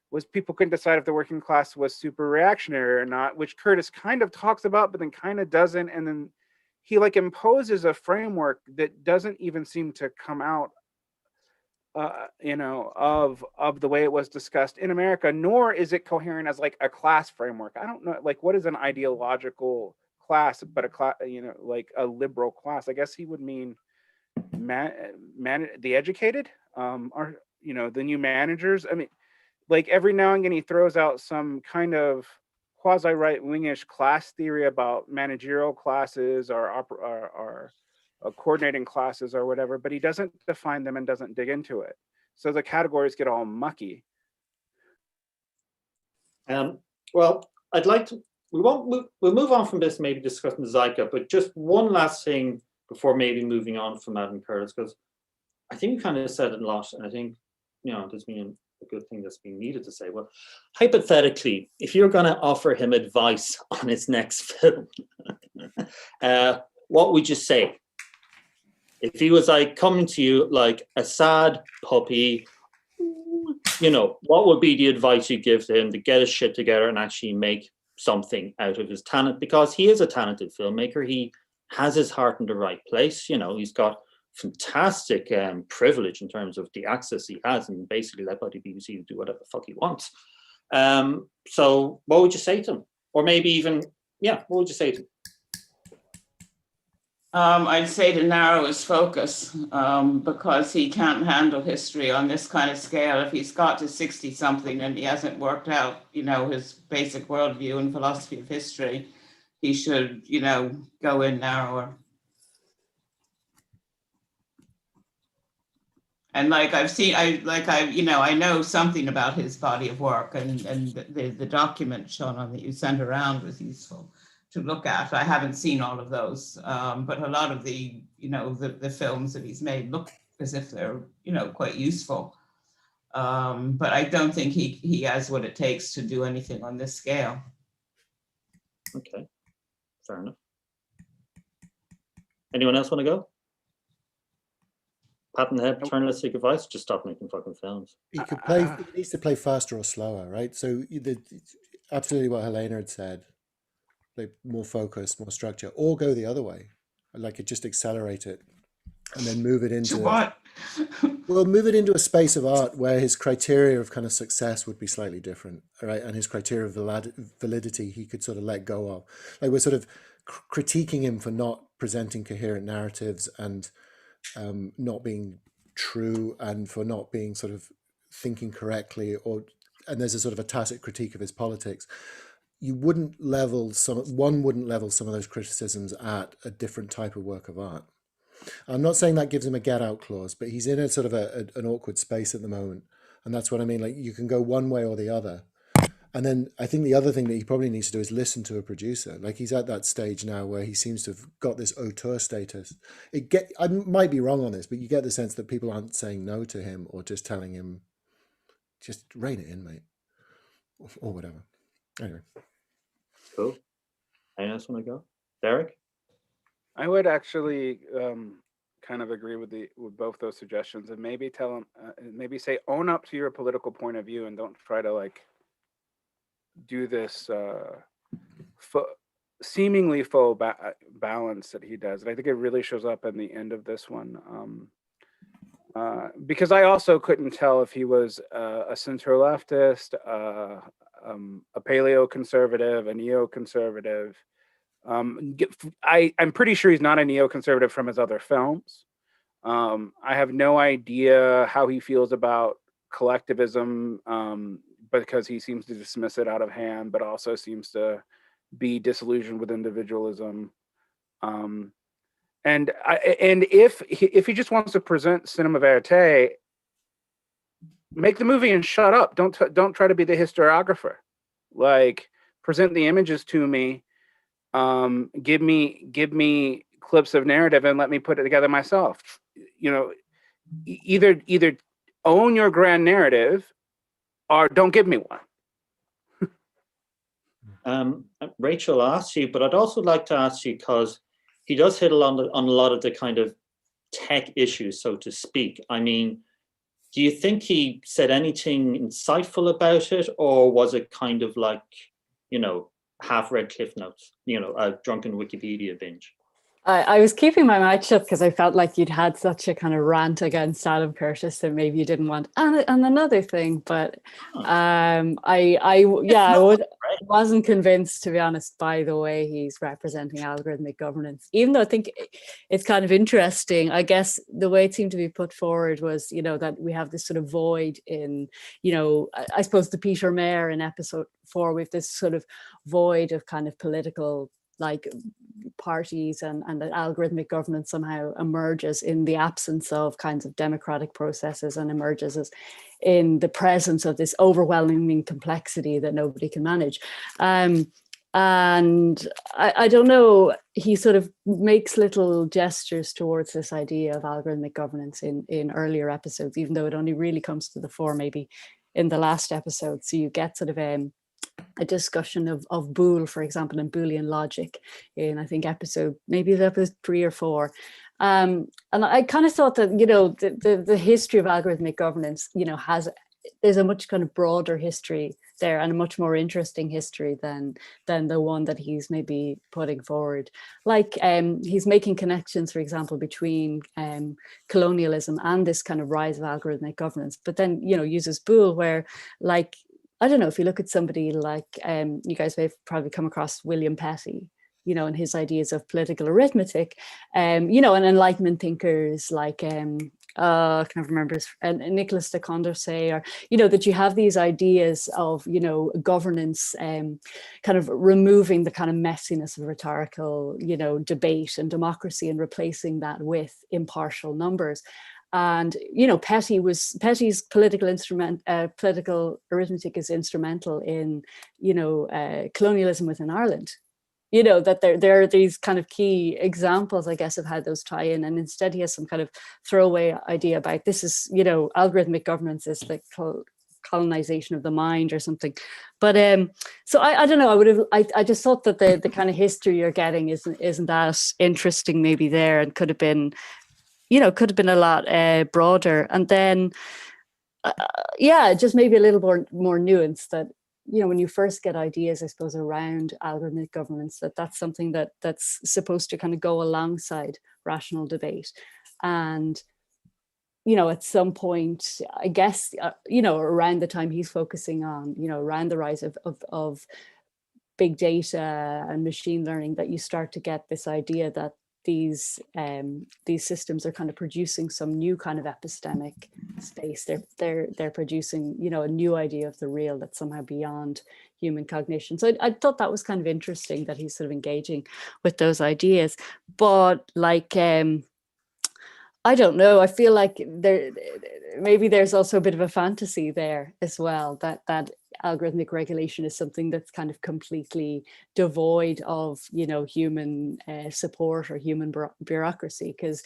[SPEAKER 5] was people couldn't decide if the working class was super reactionary or not, which Curtis kind of talks about, but then kind of doesn't. And then he like imposes a framework that doesn't even seem to come out, you know, of the way it was discussed in America, nor is it coherent as like a class framework. I don't know, like, what is an ideological class, but a class, you know, like a liberal class? I guess he would mean the educated, or, you know, the new managers. I mean, like every now and again he throws out some kind of quasi right-wingish class theory about managerial classes or coordinating classes or whatever, but he doesn't define them and doesn't dig into it. So the categories get all mucky.
[SPEAKER 1] Well, I'd like to, we'll move on from this, maybe discussing the zeitgeist, but just one last thing before maybe moving on from Adam Curtis, because I think you kind of said it a lot, and I think, you know, there's been a good thing that's been needed to say. Well, hypothetically, if you're going to offer him advice on his next film, what would you say? If he was like coming to you like a sad puppy, you know, what would be the advice you give to him to get his shit together and actually make something out of his talent? Because he is a talented filmmaker. He has his heart in the right place. You know, he's got fantastic privilege in terms of the access he has, and basically led by the BBC to do whatever the fuck he wants. So what would you say to him? Or maybe even, yeah, what would you say to him?
[SPEAKER 2] I'd say to narrow his focus, because he can't handle history on this kind of scale. If he's got to 60 something and he hasn't worked out, you know, his basic worldview and philosophy of history, he should, you know, go in narrower. And like I know something about his body of work, and the document, Seanán, that you sent around was useful to look at. I haven't seen all of those, but a lot of the, you know, the films that he's made look as if they're, you know, quite useful. But I don't think he has what it takes to do anything on this scale.
[SPEAKER 1] Okay, fair enough. Anyone else want to go? Pat in the head, paternalistic advice, just stop making fucking films.
[SPEAKER 4] He could play. He needs to play faster or slower, right? So absolutely what Helena had said, like more focus, more structure, or go the other way, like it just accelerate it, and then move it into
[SPEAKER 2] what?
[SPEAKER 4] Well, move it into a space of art where his criteria of kind of success would be slightly different, right? And his criteria of validity he could sort of let go of. Like we're sort of critiquing him for not presenting coherent narratives and not being true and for not being sort of thinking correctly, and there's a sort of a tacit critique of his politics. One wouldn't level some of those criticisms at a different type of work of art. I'm not saying that gives him a get out clause, but he's in a sort of an awkward space at the moment. And that's what I mean. Like, you can go one way or the other. And then I think the other thing that he probably needs to do is listen to a producer. Like, he's at that stage now where he seems to have got this auteur status. I might be wrong on this, but you get the sense that people aren't saying no to him or just telling him, just rein it in, mate, or whatever. Anyway.
[SPEAKER 1] Cool. Anyone else want to go? Derrick?
[SPEAKER 5] I would actually kind of agree with both those suggestions, and maybe tell him, maybe say, own up to your political point of view and don't try to like do this seemingly full balance that he does. And I think it really shows up in the end of this one. Because I also couldn't tell if he was a center leftist, a paleo-conservative, a neo-conservative. I'm pretty sure he's not a neoconservative from his other films. I have no idea how he feels about collectivism, because he seems to dismiss it out of hand, but also seems to be disillusioned with individualism. And if he just wants to present cinema verite, make the movie and shut up. Don't try to be the historiographer. Like, present the images to me. Give me clips of narrative and let me put it together myself. You know, either own your grand narrative or don't give me one.
[SPEAKER 1] Rachel asked you, but I'd also like to ask you, because he does hit on a lot of the kind of tech issues, so to speak. I mean, do you think he said anything insightful about it, or was it kind of like, half-read Cliff Notes, a drunken Wikipedia binge?
[SPEAKER 3] I was keeping my mouth shut because I felt like you'd had such a kind of rant against Adam Curtis that maybe you didn't want. And another thing, but I wasn't convinced, to be honest, by the way he's representing algorithmic governance. Even though I think it's kind of interesting, I guess the way it seemed to be put forward was, that we have this sort of void in, I suppose the Peter Mayer in episode 4, we have this sort of void of kind of political parties, and that algorithmic governance somehow emerges in the absence of kinds of democratic processes and emerges as in the presence of this overwhelming complexity that nobody can manage. And I don't know, he sort of makes little gestures towards this idea of algorithmic governance in earlier episodes, even though it only really comes to the fore maybe in the last episode. So you get sort of a discussion of Boole, for example, and Boolean logic in, I think, episode 3 or 4. And I kind of thought that, the history of algorithmic governance, there's a much kind of broader history there, and a much more interesting history than the one that he's maybe putting forward. Like, he's making connections, for example, between colonialism and this kind of rise of algorithmic governance, but then, uses Boole, where, like, I don't know, if you look at somebody like, you guys may have probably come across William Petty, and his ideas of political arithmetic, and Enlightenment thinkers like, I can't remember his, Nicholas de Condorcet, or, that you have these ideas of, governance, kind of removing the kind of messiness of rhetorical, debate and democracy, and replacing that with impartial numbers. And Petty's political arithmetic is instrumental in colonialism within Ireland. That there are these kind of key examples, I guess, of how those tie in. And instead he has some kind of throwaway idea about this is, algorithmic governance is the colonization of the mind or something. But so I don't know, I just thought that the kind of history you're getting isn't that interesting maybe there, and could have been a lot broader. And then, just maybe a little more nuanced, that, when you first get ideas, I suppose, around algorithmic governance, that's something that's supposed to kind of go alongside rational debate. And, at some point, I guess, around the time he's focusing on, around the rise of big data and machine learning, that you start to get this idea that these systems are kind of producing some new kind of epistemic space. They're producing, you know, a new idea of the real that's somehow beyond human cognition. So I thought that was kind of interesting that he's sort of engaging with those ideas. But like, I don't know, I feel like maybe there's also a bit of a fantasy there as well, that algorithmic regulation is something that's kind of completely devoid of, you know, human support or human bureaucracy, because,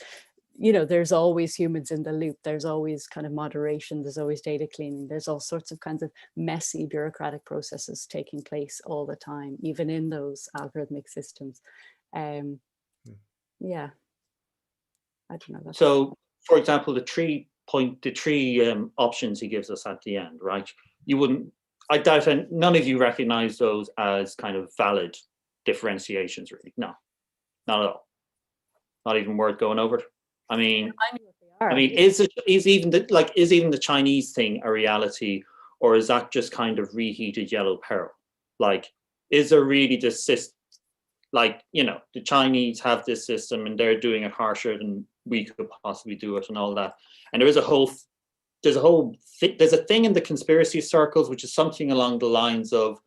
[SPEAKER 3] you know, there's always humans in the loop, there's always kind of moderation, there's always data cleaning, there's all sorts of kinds of messy bureaucratic processes taking place all the time, even in those algorithmic systems. Yeah, I don't know.
[SPEAKER 1] So, for example, the three options he gives us at the end, right? You wouldn't, I doubt none of you recognize those as kind of valid differentiations, really. No, not at all. Not even worth going over. I mean, is even the Chinese thing a reality, or is that just kind of reheated yellow peril? Like, is there really this system? Like, you know, the Chinese have this system and they're doing it harsher than we could possibly do it and all that. And there's a thing in the conspiracy circles, which is something along the lines of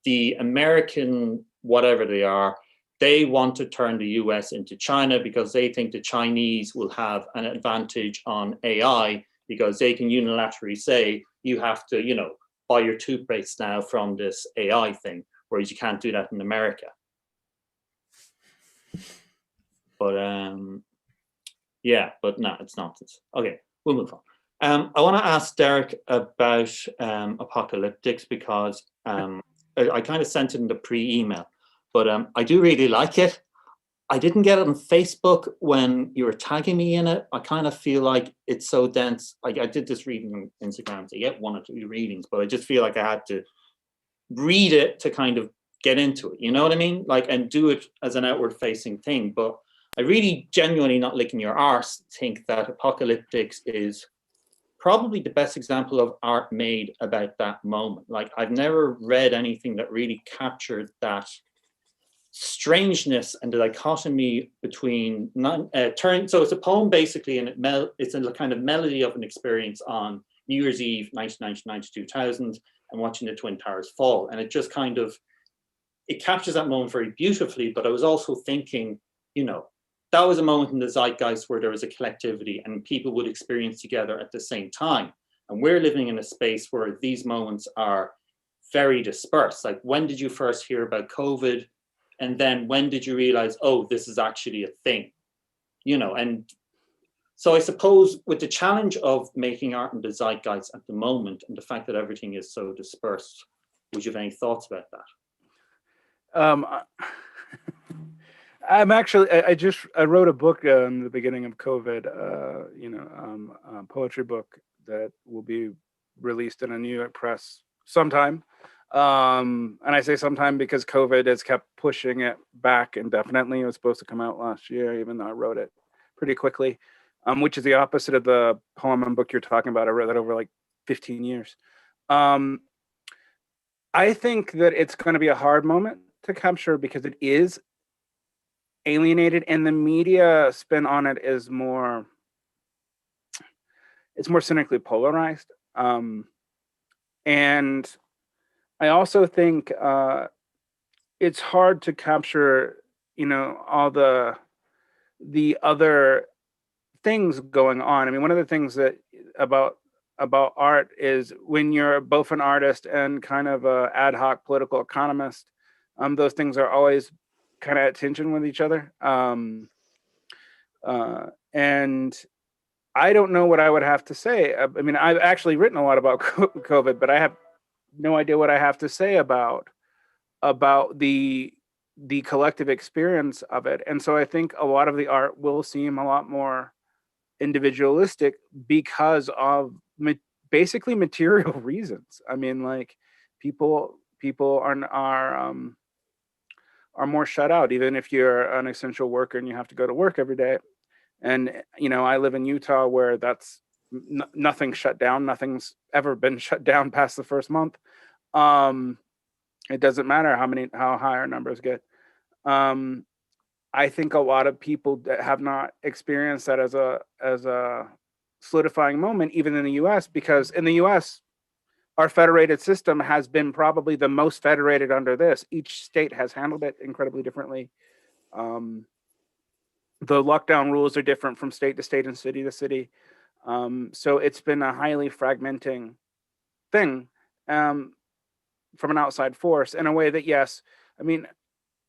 [SPEAKER 1] the American, whatever they are, they want to turn the US into China because they think the Chinese will have an advantage on AI because they can unilaterally say, you have to, you know, buy your toothpaste now from this AI thing, whereas you can't do that in America. But yeah, but no, it's nonsense. Okay, we'll move on. I want to ask Derrick about apocalyptics because I kind of sent it in the pre-email, but I do really like it. I didn't get it on Facebook when you were tagging me in it. I kind of feel like it's so dense. Like I did this reading on Instagram to get 1 or 2 readings, but I just feel like I had to read it to kind of get into it. You know what I mean? Like, and do it as an outward facing thing. But I really genuinely, not licking your arse, think that apocalyptics is probably the best example of art made about that moment. Like I've never read anything that really captured that strangeness and the dichotomy between so it's a poem basically, and it's a kind of melody of an experience on New Year's Eve 1999 to 2000 and watching the Twin Towers fall, and it just kind of, it captures that moment very beautifully. But I was also thinking, you know, that was a moment in the zeitgeist where there was a collectivity and people would experience together at the same time. And we're living in a space where these moments are very dispersed. Like, when did you first hear about COVID? And then when did you realize, oh, this is actually a thing? You know, and so I suppose with the challenge of making art in the zeitgeist at the moment and the fact that everything is so dispersed, would you have any thoughts about that?
[SPEAKER 5] I'm actually, I wrote a book in the beginning of COVID, a poetry book that will be released in a New York press sometime. And I say sometime because COVID has kept pushing it back indefinitely. It was supposed to come out last year, even though I wrote it pretty quickly, which is the opposite of the poem and book you're talking about. I wrote that over like 15 years. I think that it's going to be a hard moment to capture because it is alienated, and the media spin on it is more, it's more cynically polarized. And I also think it's hard to capture, you know, all the other things going on. I mean, one of the things that about art is when you're both an artist and kind of a ad hoc political economist, those things are always kind of at tension with each other. And I don't know what I would have to say. I mean, I've actually written a lot about COVID, but I have no idea what I have to say about the collective experience of it. And so I think a lot of the art will seem a lot more individualistic because of basically material reasons. I mean, like people are more shut out, even if you're an essential worker and you have to go to work every day. And, you know, I live in Utah where that's nothing's shut down. Nothing's ever been shut down past the first month. It doesn't matter how high our numbers get. I think a lot of people that have not experienced that as a solidifying moment, even in the US, because in the US, our federated system has been probably the most federated under this. Each state has handled it incredibly differently. The lockdown rules are different from state to state and city to city. So it's been a highly fragmenting thing from an outside force in a way that, yes, I mean,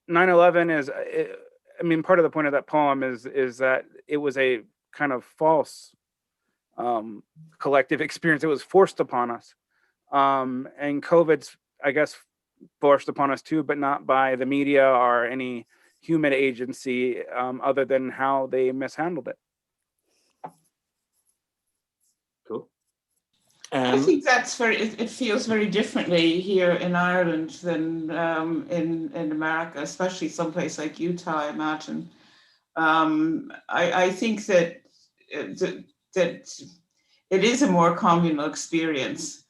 [SPEAKER 5] 9/11 is, I mean, part of the point of that poem is that it was a kind of false collective experience. It was forced upon us. And COVID's, I guess, forced upon us too, but not by the media or any human agency other than how they mishandled it.
[SPEAKER 1] Cool.
[SPEAKER 2] I think that's it feels very differently here in Ireland than in America, especially someplace like Utah, I imagine. I think that it is a more communal experience.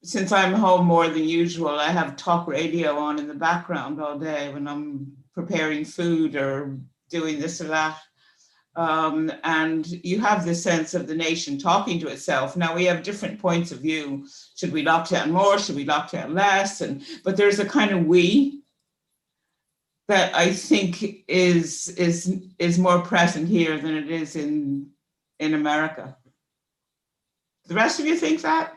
[SPEAKER 2] Since I'm home more than usual, I have talk radio on in the background all day when I'm preparing food or doing this or that. And you have this sense of the nation talking to itself. Now we have different points of view. Should we lock down more? Should we lock down less? But there's a kind of we that I think is more present here than it is in America. The rest of you think that?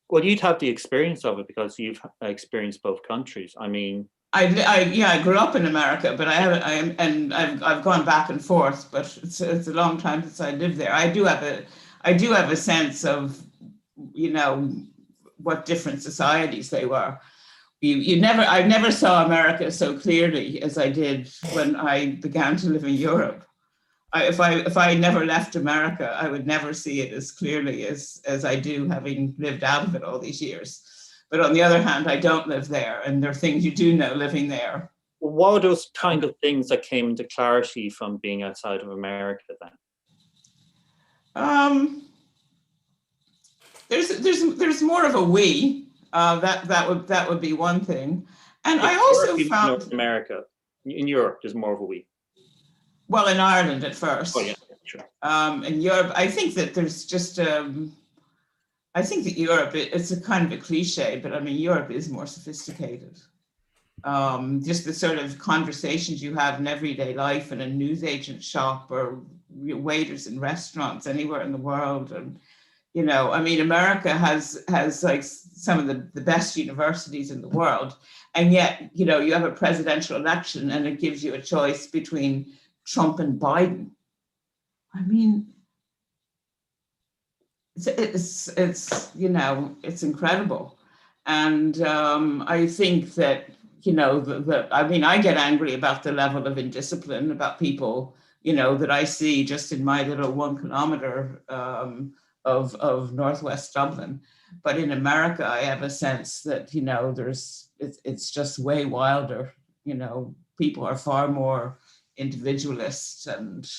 [SPEAKER 1] Well, you'd have the experience of it because you've experienced both countries. I mean,
[SPEAKER 2] I grew up in America, but I've gone back and forth, but it's a long time since I lived there. I do have a sense of, you know, what different societies they were. I never saw America so clearly as I did when I began to live in Europe. If I never left America, I would never see it as clearly as I do, having lived out of it all these years. But on the other hand, I don't live there, and there are things you do know living there.
[SPEAKER 1] what are those kind of things that came into clarity from being outside of America then?
[SPEAKER 2] There's more of a we. That would be one thing, and I also found
[SPEAKER 1] North America, in Europe, there's more of a we.
[SPEAKER 2] Well, in Ireland at first.
[SPEAKER 1] Oh yeah, sure.
[SPEAKER 2] In Europe, I think that there's just. I think that Europe, it's a kind of a cliche, but I mean, Europe is more sophisticated. Just the sort of conversations you have in everyday life in a newsagent shop or waiters in restaurants anywhere in the world. And, you know, I mean, America has like some of the best universities in the world. And yet, you know, you have a presidential election and it gives you a choice between Trump and Biden. I mean, it's you know, it's incredible. And I think that, you know, I mean, I get angry about the level of indiscipline about people, you know, that I see just in my little 1 kilometer of Northwest Dublin. But in America, I have a sense that, you know, it's just way wilder. You know, people are far more individualist and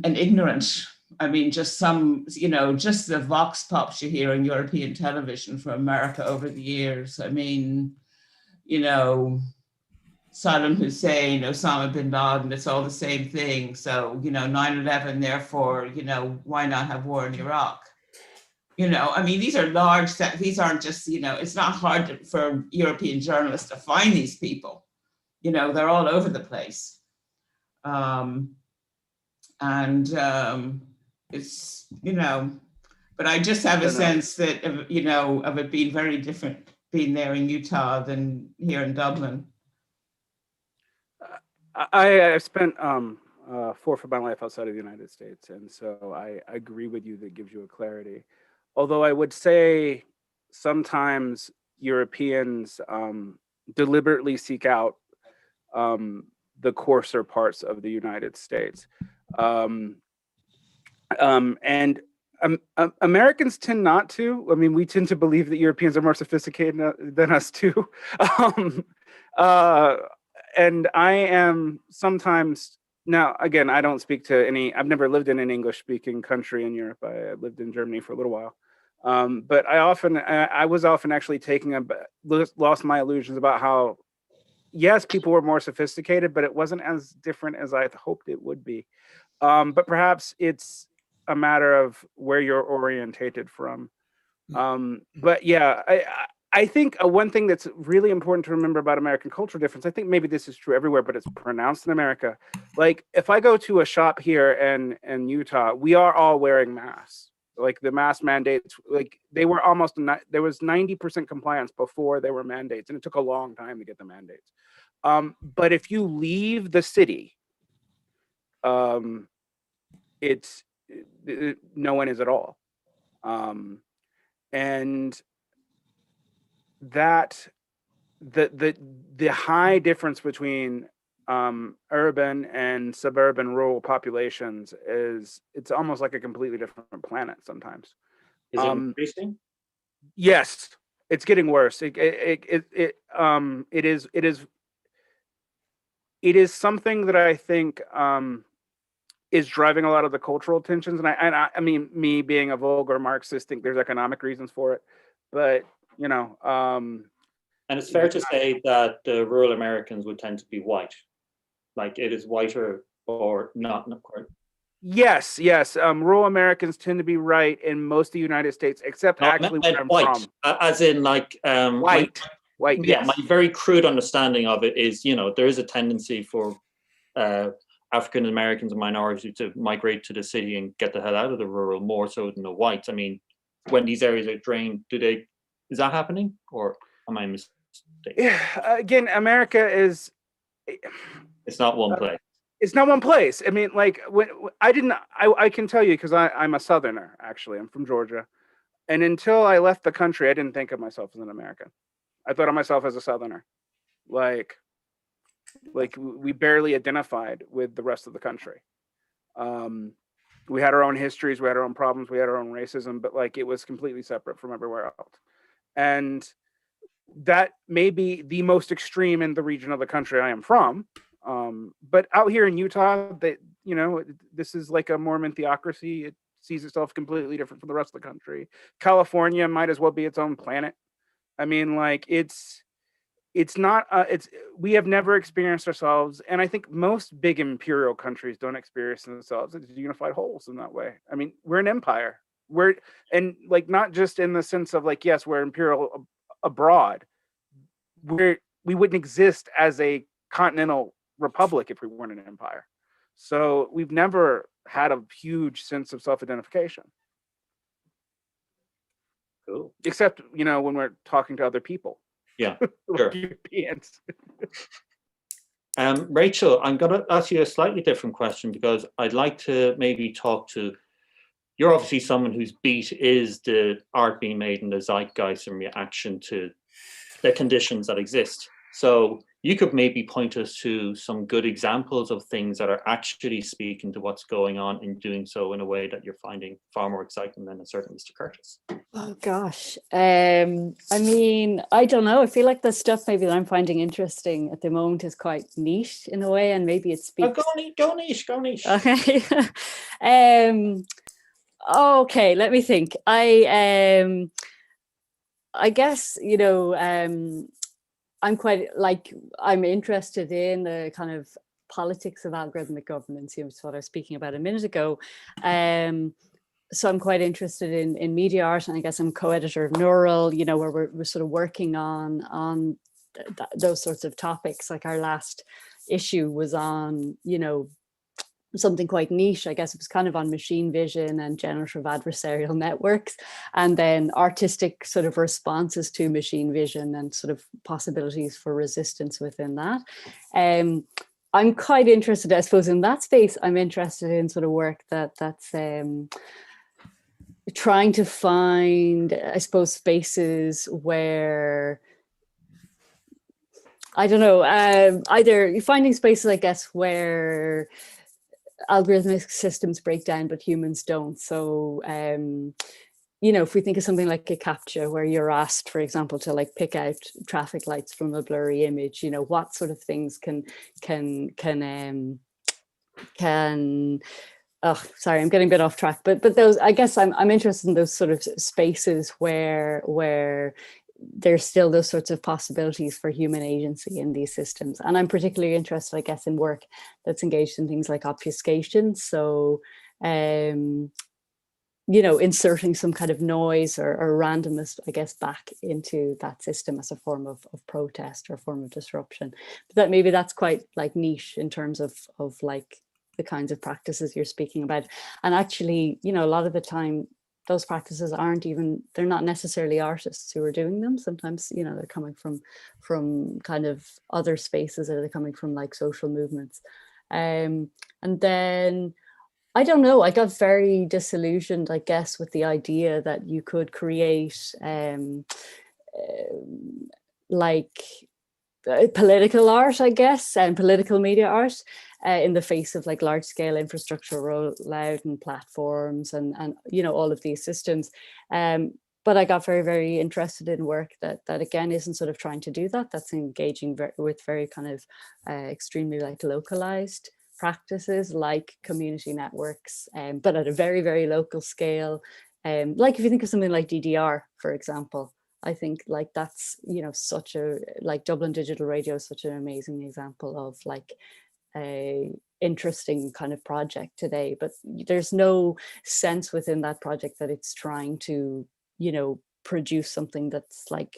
[SPEAKER 2] ignorant. I mean, just some, you know, just the vox pops you hear on European television from America over the years. I mean, you know, Saddam Hussein, Osama bin Laden, it's all the same thing. So, you know, 9/11, therefore, you know, why not have war in Iraq? You know, I mean, these are these aren't just, you know, it's not hard for European journalists to find these people. You know, they're all over the place. It's, you know, but I just have a sense that, you know, of it being very different being there in Utah than here in Dublin.
[SPEAKER 5] I spent 4 of my life outside of the United States, and so I agree with you that gives you a clarity. Although I would say sometimes Europeans deliberately seek out the coarser parts of the United States. And Americans tend not to. I mean, we tend to believe that Europeans are more sophisticated than us too. And I am sometimes, now again, I don't speak to I've never lived in an English speaking country in Europe. I lived in Germany for a little while. But I was often actually lost my illusions about how yes, people were more sophisticated, but it wasn't as different as I hoped it would be. But perhaps it's a matter of where you're orientated from. But yeah, I think one thing that's really important to remember about American cultural difference, I think maybe this is true everywhere, but it's pronounced in America. Like if I go to a shop here in Utah, we are all wearing masks. Like the mask mandates, like they were almost, there was 90% compliance before there were mandates, and it took a long time to get the mandates. But if you leave the city, it's no one is at all. And that the high difference between urban and suburban rural populations it's almost like a completely different planet sometimes.
[SPEAKER 1] Is it increasing?
[SPEAKER 5] Yes, it's getting worse. It is something that I think is driving a lot of the cultural tensions, and I mean, me being a vulgar Marxist, think there's economic reasons for it, but you know,
[SPEAKER 1] and it's fair to say that the rural Americans would tend to be white, like it is whiter or not quite.
[SPEAKER 5] Yes. Rural Americans tend to be right in most of the United States, except actually where I'm
[SPEAKER 1] white,
[SPEAKER 5] from.
[SPEAKER 1] as in like
[SPEAKER 5] white.
[SPEAKER 1] Yeah,
[SPEAKER 5] Yes.
[SPEAKER 1] my very crude understanding of it is, there is a tendency for African Americans and minorities to migrate to the city and get the hell out of the rural more so than the whites. I mean, when these areas are drained, is that happening, or am I mistaken?
[SPEAKER 5] Yeah, again, America is.
[SPEAKER 1] It's not one place.
[SPEAKER 5] It's not one place. I mean, like when I can tell you because I'm a Southerner. Actually, I'm from Georgia, and until I left the country, I didn't think of myself as an American. I thought of myself as a Southerner. Like we barely identified with the rest of the country. We had our own histories, we had our own problems, we had our own racism, but like it was completely separate from everywhere else. And that may be the most extreme in the region of the country I am from. But out here in Utah, this is like a Mormon theocracy. It sees itself completely different from the rest of the country. California might as well be its own planet. I mean, like it's not, we have never experienced ourselves. And I think most big imperial countries don't experience themselves as unified wholes in that way. I mean, we're an empire. And like, not just in the sense of like, yes, we're imperial abroad. We wouldn't exist as a continental republic if we weren't an empire. So we've never had a huge sense of self-identification.
[SPEAKER 1] Cool.
[SPEAKER 5] Except, when we're talking to other people.
[SPEAKER 1] Yeah,
[SPEAKER 5] like
[SPEAKER 1] sure.
[SPEAKER 5] Europeans.
[SPEAKER 1] Rachel, I'm going to ask you a slightly different question because I'd like to maybe talk to, you're obviously someone whose beat is the art being made in the zeitgeist in reaction to the conditions that exist. So you could maybe point us to some good examples of things that are actually speaking to what's going on and doing so in a way that you're finding far more exciting than a certain Mr. Curtis.
[SPEAKER 3] Oh gosh. I mean, I don't know. I feel like the stuff maybe that I'm finding interesting at the moment is quite niche in a way, and maybe it speaks.
[SPEAKER 1] Go niche.
[SPEAKER 3] Okay. Okay, let me think. I guess, I'm interested in the kind of politics of algorithmic governance, which is what I was speaking about a minute ago. So I'm quite interested in media art, and I guess I'm co-editor of Neural, where we're sort of working on those sorts of topics. Like our last issue was on, something quite niche. I guess it was kind of on machine vision and generative adversarial networks, and then artistic sort of responses to machine vision and sort of possibilities for resistance within that. I'm quite interested, I suppose, in that space. I'm interested in sort of work that's trying to find, I suppose, spaces where, I don't know, either finding spaces, I guess, where algorithmic systems break down but humans don't. So if we think of something like a CAPTCHA, where you're asked, for example, to like pick out traffic lights from a blurry image, what sort of things can oh, sorry, I'm getting a bit off track, but those, I guess I'm interested in those sort of spaces where there's still those sorts of possibilities for human agency in these systems. And I'm particularly interested, I guess, in work that's engaged in things like obfuscation. So, you know, inserting some kind of noise or randomness, I guess, back into that system as a form of protest or a form of disruption. But that maybe that's quite like niche in terms of like the kinds of practices you're speaking about. And actually, you know, a lot of the time, those practices they're not necessarily artists who are doing them. Sometimes, you know, they're coming from kind of other spaces, or they're coming from like social movements. And then, I don't know, I got very disillusioned, I guess, with the idea that you could create like political art, I guess, and political media art in the face of like large scale infrastructure rollout and platforms and you know, all of these systems. But I got very, very interested in work that again isn't sort of trying to do that. That's engaging with very kind of extremely like localized practices like community networks, but at a very, very local scale. Like if you think of something like DDR, for example, I think like that's, you know, such a, like Dublin Digital Radio is such an amazing example of like a interesting kind of project today, but there's no sense within that project that it's trying to, you know, produce something that's like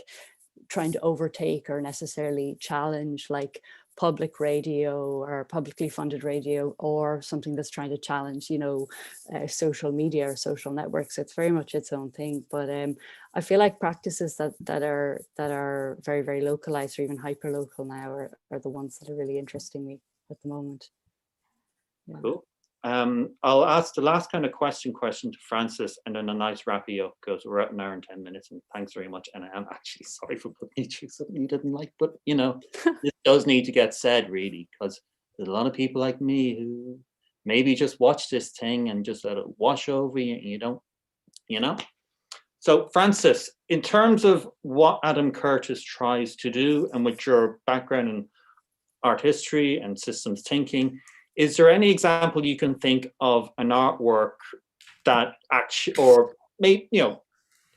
[SPEAKER 3] trying to overtake or necessarily challenge like public radio or publicly funded radio, or something that's trying to challenge, you know, social media or social networks. It's very much its own thing. But I feel like practices that are very, very localized or even hyper local now are the ones that are really interesting me at the moment. Yeah.
[SPEAKER 1] Cool. I'll ask the last kind of question to Francis, and then a nice wrappy up, because we're at an hour and 10 minutes, and thanks very much. And I am actually sorry for putting you through something you didn't like, but you know, this does need to get said, really, because there's a lot of people like me who maybe just watch this thing and just let it wash over you, and you don't, you know. So Francis, in terms of what Adam Curtis tries to do, and with your background in art history and systems thinking, is there any example you can think of an artwork that actually, or maybe, you know,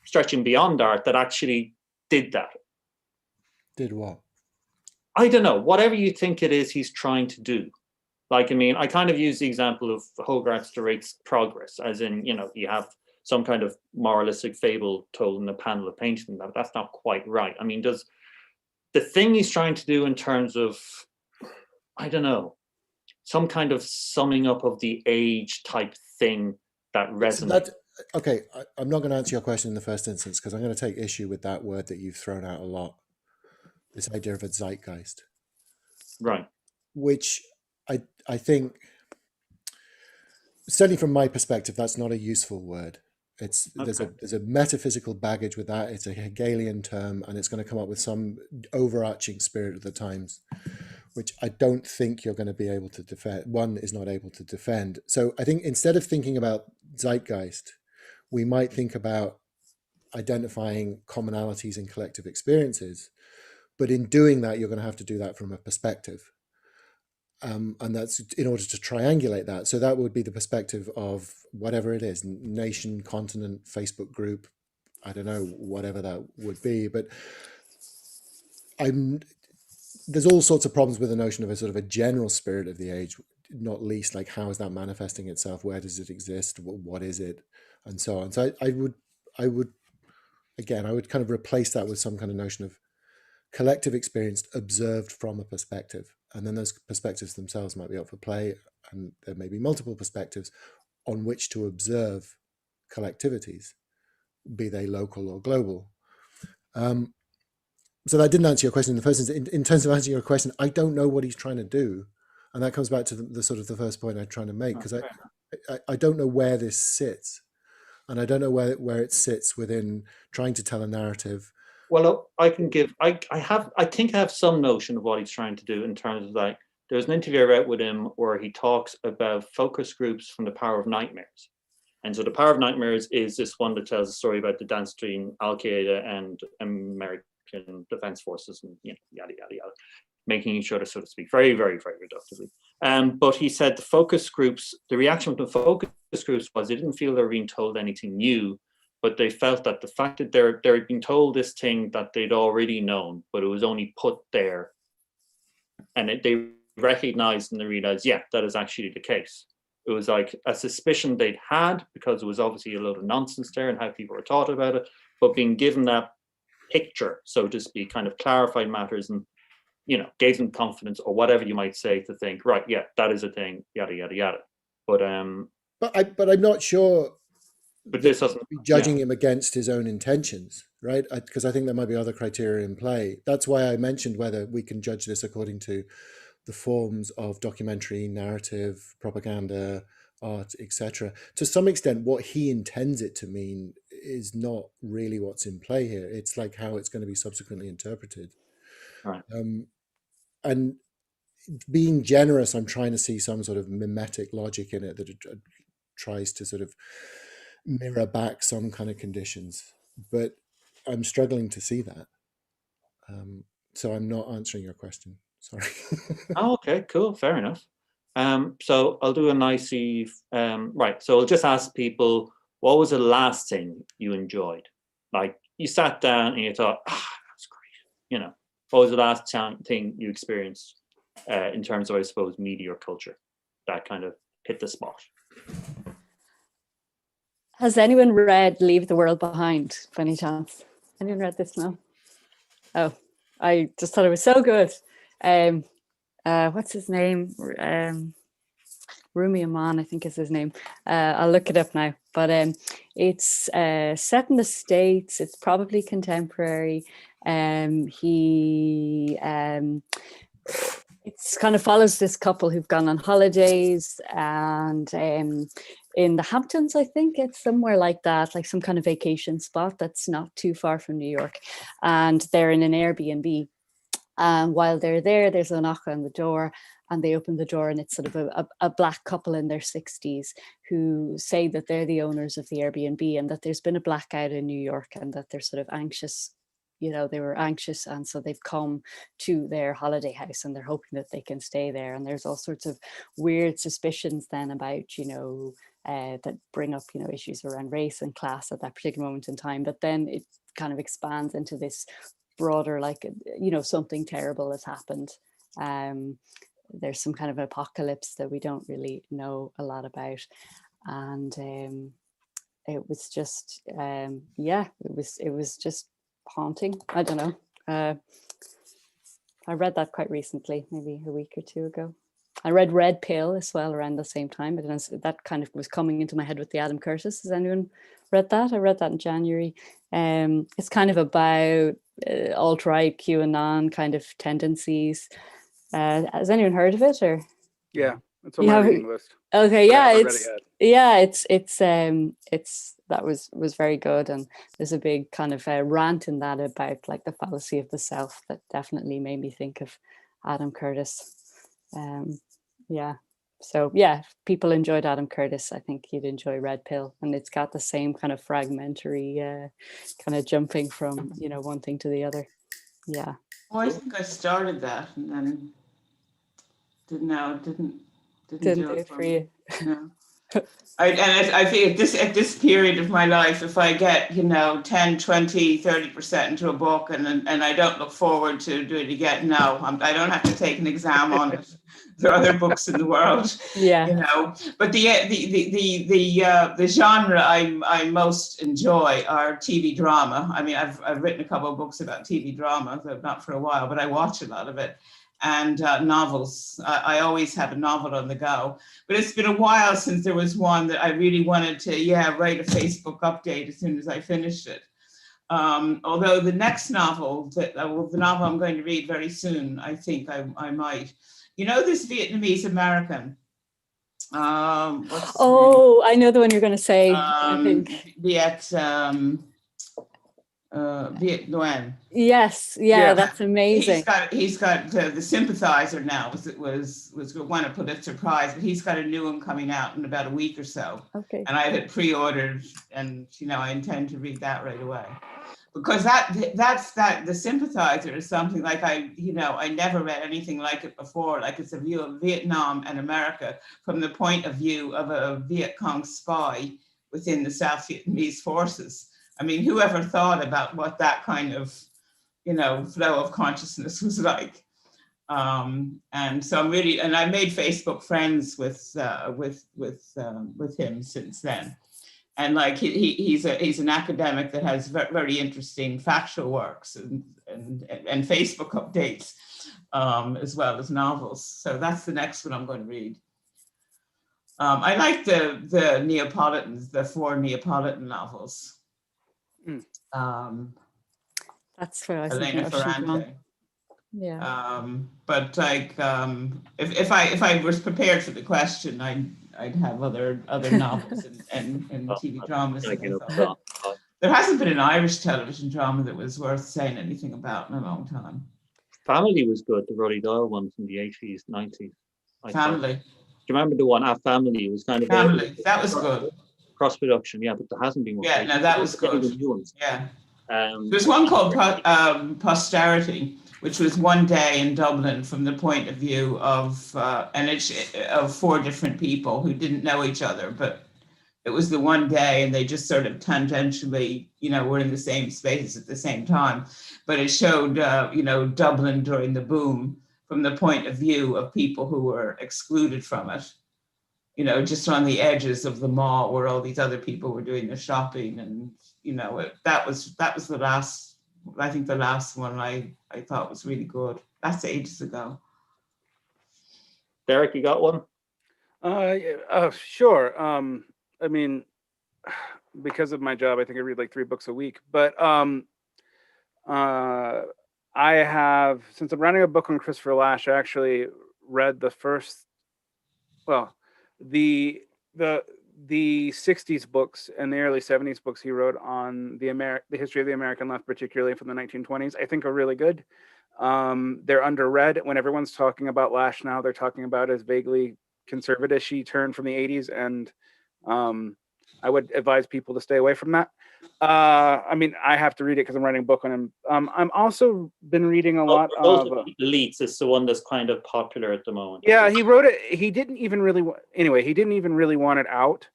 [SPEAKER 1] stretching beyond art, that actually did that?
[SPEAKER 4] Did what?
[SPEAKER 1] I don't know, whatever you think it is he's trying to do. Like, I mean, I kind of use the example of Hogarth's The Rake's Progress, as in, you know, you have some kind of moralistic fable told in a panel of painting, but that's not quite right. I mean, does the thing he's trying to do in terms of, I don't know, some kind of summing up of the age type thing that resonates?
[SPEAKER 4] So okay, I'm not going to answer your question in the first instance, because I'm going to take issue with that word that you've thrown out a lot, this idea of a zeitgeist.
[SPEAKER 1] Right.
[SPEAKER 4] Which I think, certainly from my perspective, that's not a useful word. It's
[SPEAKER 1] Okay.
[SPEAKER 4] there's a metaphysical baggage with that. It's a Hegelian term, and it's going to come up with some overarching spirit of the times, which I don't think you're going to be able to defend. One is not able to defend. So I think instead of thinking about zeitgeist, we might think about identifying commonalities in collective experiences. But in doing that, you're going to have to do that from a perspective. And that's in order to triangulate that. So that would be the perspective of whatever it is, nation, continent, Facebook group, I don't know, whatever that would be. But there's all sorts of problems with the notion of a sort of a general spirit of the age, not least like how is that manifesting itself? Where does it exist? What is it? And so on. So I would kind of replace that with some kind of notion of collective experience observed from a perspective. And then those perspectives themselves might be up for play, and there may be multiple perspectives on which to observe collectivities, be they local or global. So that didn't answer your question in the first instance. In terms of answering your question, I don't know what he's trying to do. And that comes back to the sort of the first point I'm trying to make, because I don't know where this sits. And I don't know where it sits within trying to tell a narrative.
[SPEAKER 1] Well, I can give, I think I have some notion of what he's trying to do in terms of, like, there's an interview I read with him where he talks about focus groups from the Power of Nightmares. And so the Power of Nightmares is this one that tells a story about the dance between Al-Qaeda and American Defense Forces, and you know, yada, yada, yada, making each other, so to speak, very, very, very reductively. But he said the focus groups, the reaction from the focus groups was they didn't feel they were being told anything new, but they felt that the fact that they're being told this thing that they'd already known, but it was only put there, and they recognized and they realized, yeah, that is actually the case. It was like a suspicion they'd had because it was obviously a load of nonsense there and how people were taught about it, but being given that picture, so to speak, kind of clarified matters and, you know, gave them confidence or whatever you might say to think, right, yeah, that is a thing, yada, yada, yada. But I'm
[SPEAKER 4] not sure.
[SPEAKER 1] But this doesn't
[SPEAKER 4] be judging him against his own intentions, right? Because I think there might be other criteria in play. That's why I mentioned whether we can judge this according to the forms of documentary, narrative, propaganda, art, etc. To some extent, what he intends it to mean is not really what's in play here. It's like how it's going to be subsequently interpreted.
[SPEAKER 1] Right.
[SPEAKER 4] And being generous, I'm trying to see some sort of mimetic logic in it that it tries to sort of mirror back some kind of conditions, but I'm struggling to see that. So I'm not answering your question. Sorry.
[SPEAKER 1] Oh, okay, cool, fair enough. So I'll do a nicey, right. So I'll just ask people, what was the last thing you enjoyed? Like you sat down and you thought, that's great. You know, what was the last thing you experienced in terms of, I suppose, media or culture that kind of hit the spot?
[SPEAKER 3] Has anyone read Leave the World Behind, by any chance? Anyone read this now? Oh, I just thought it was so good. What's his name? Rumi Aman, I think is his name. I'll look it up now. But it's set in the States. It's probably contemporary. It's kind of follows this couple who've gone on holidays and in the Hamptons, I think it's somewhere like that, like some kind of vacation spot that's not too far from New York. And they're in an Airbnb. And while they're there, there's a knock on the door and they open the door and it's sort of a black couple in their 60s who say that they're the owners of the Airbnb and that there's been a blackout in New York and that they're sort of anxious. You know, they were anxious and so they've come to their holiday house and they're hoping that they can stay there. And there's all sorts of weird suspicions then about, you know, that bring up, you know, issues around race and class at that particular moment in time. But then it kind of expands into this broader, like, you know, something terrible has happened. There's some kind of apocalypse that we don't really know a lot about. And it was just, it was just haunting. I don't know. I read that quite recently, maybe a week or two ago. I read Red Pill as well around the same time. I don't know, that kind of was coming into my head with the Adam Curtis. Has anyone read that? I read that in January. It's kind of about alt-right QAnon kind of tendencies. Has anyone heard of it? Or
[SPEAKER 5] yeah, it's on my reading list.
[SPEAKER 3] Okay, yeah,
[SPEAKER 5] it's
[SPEAKER 3] that was very good, and there's a big kind of rant in that about like the fallacy of the self that definitely made me think of Adam Curtis. So yeah, if people enjoyed Adam Curtis, I think you'd enjoy Red Pill, and it's got the same kind of fragmentary kind of jumping from, you know, one thing to the other. Yeah.
[SPEAKER 2] Oh, I think I started that and then didn't
[SPEAKER 3] do it for you.
[SPEAKER 2] No. I think at this period of my life, if I get, you know, 10, 20, 30% into a book and I don't look forward to doing it again, no, I don't have to take an exam on it. There are other books in the world,
[SPEAKER 3] yeah,
[SPEAKER 2] you know. But the genre I most enjoy are TV drama. I mean, I've written a couple of books about TV drama, though not for a while, but I watch a lot of it. And novels. I always have a novel on the go. But it's been a while since there was one that I really wanted to, write a Facebook update as soon as I finished it. Although the next novel, the novel I'm going to read very soon, I think I might. You know this Vietnamese American?
[SPEAKER 3] I know the one you're going to say. I think
[SPEAKER 2] Viet Nguyen.
[SPEAKER 3] Yes, yeah, that's amazing.
[SPEAKER 2] He's got the Sympathizer now. Was won a Pulitzer Prize, but he's got a new one coming out in about a week or so.
[SPEAKER 3] Okay.
[SPEAKER 2] And I had it pre-ordered, and I intend to read that right away, because the Sympathizer is something like I never read anything like it before. Like, it's a view of Vietnam and America from the point of view of a Viet Cong spy within the South Vietnamese forces. I mean, whoever thought about what that kind of, flow of consciousness was like? And so I'm really, and I made Facebook friends with him since then. And like he's an academic that has very interesting factual works and Facebook updates, as well as novels. So that's the next one I'm going to read. I like the Neapolitans, the 4 Neapolitan novels.
[SPEAKER 3] That's what I was
[SPEAKER 2] Helena
[SPEAKER 3] thinking of.
[SPEAKER 2] Ferrante.
[SPEAKER 3] Yeah.
[SPEAKER 2] But like, if I was prepared for the question, I'd have other novels and TV dramas. There hasn't been an Irish television drama that was worth saying anything about in a long time.
[SPEAKER 1] Family was good, the Roddy Doyle one from the 80s, 90s.
[SPEAKER 2] Family.
[SPEAKER 1] Do you remember the one, Our Family? It was kind of
[SPEAKER 2] Family. That was good.
[SPEAKER 1] Cross production, yeah, but there hasn't been one.
[SPEAKER 2] Yeah, no, that was good. Yeah. There's one called Posterity, which was one day in Dublin from the point of view of of 4 different people who didn't know each other, but it was the one day and they just sort of tangentially, were in the same spaces at the same time. But it showed, Dublin during the boom from the point of view of people who were excluded from it, just on the edges of the mall where all these other people were doing their shopping. And, that was the last, I think the last one I thought was really good. That's ages ago.
[SPEAKER 1] Derrick, you got one?
[SPEAKER 5] Sure. I mean, because of my job, I think I read like 3 books a week. But I have, since I'm writing a book on Christopher Lasch, I actually read the first, the 60s books and the early 70s books he wrote on the history of the American left, particularly from the 1920s, I think are really good. They're underread. When everyone's talking about Lasch now, they're talking about his vaguely conservative-y turn from the 80s, and I would advise people to stay away from that. I mean, I have to read it because I'm writing a book on him. I'm also been reading a lot of
[SPEAKER 1] Elites. It's the one that's kind of popular at the moment.
[SPEAKER 5] Yeah, he wrote it. He didn't even really want it out.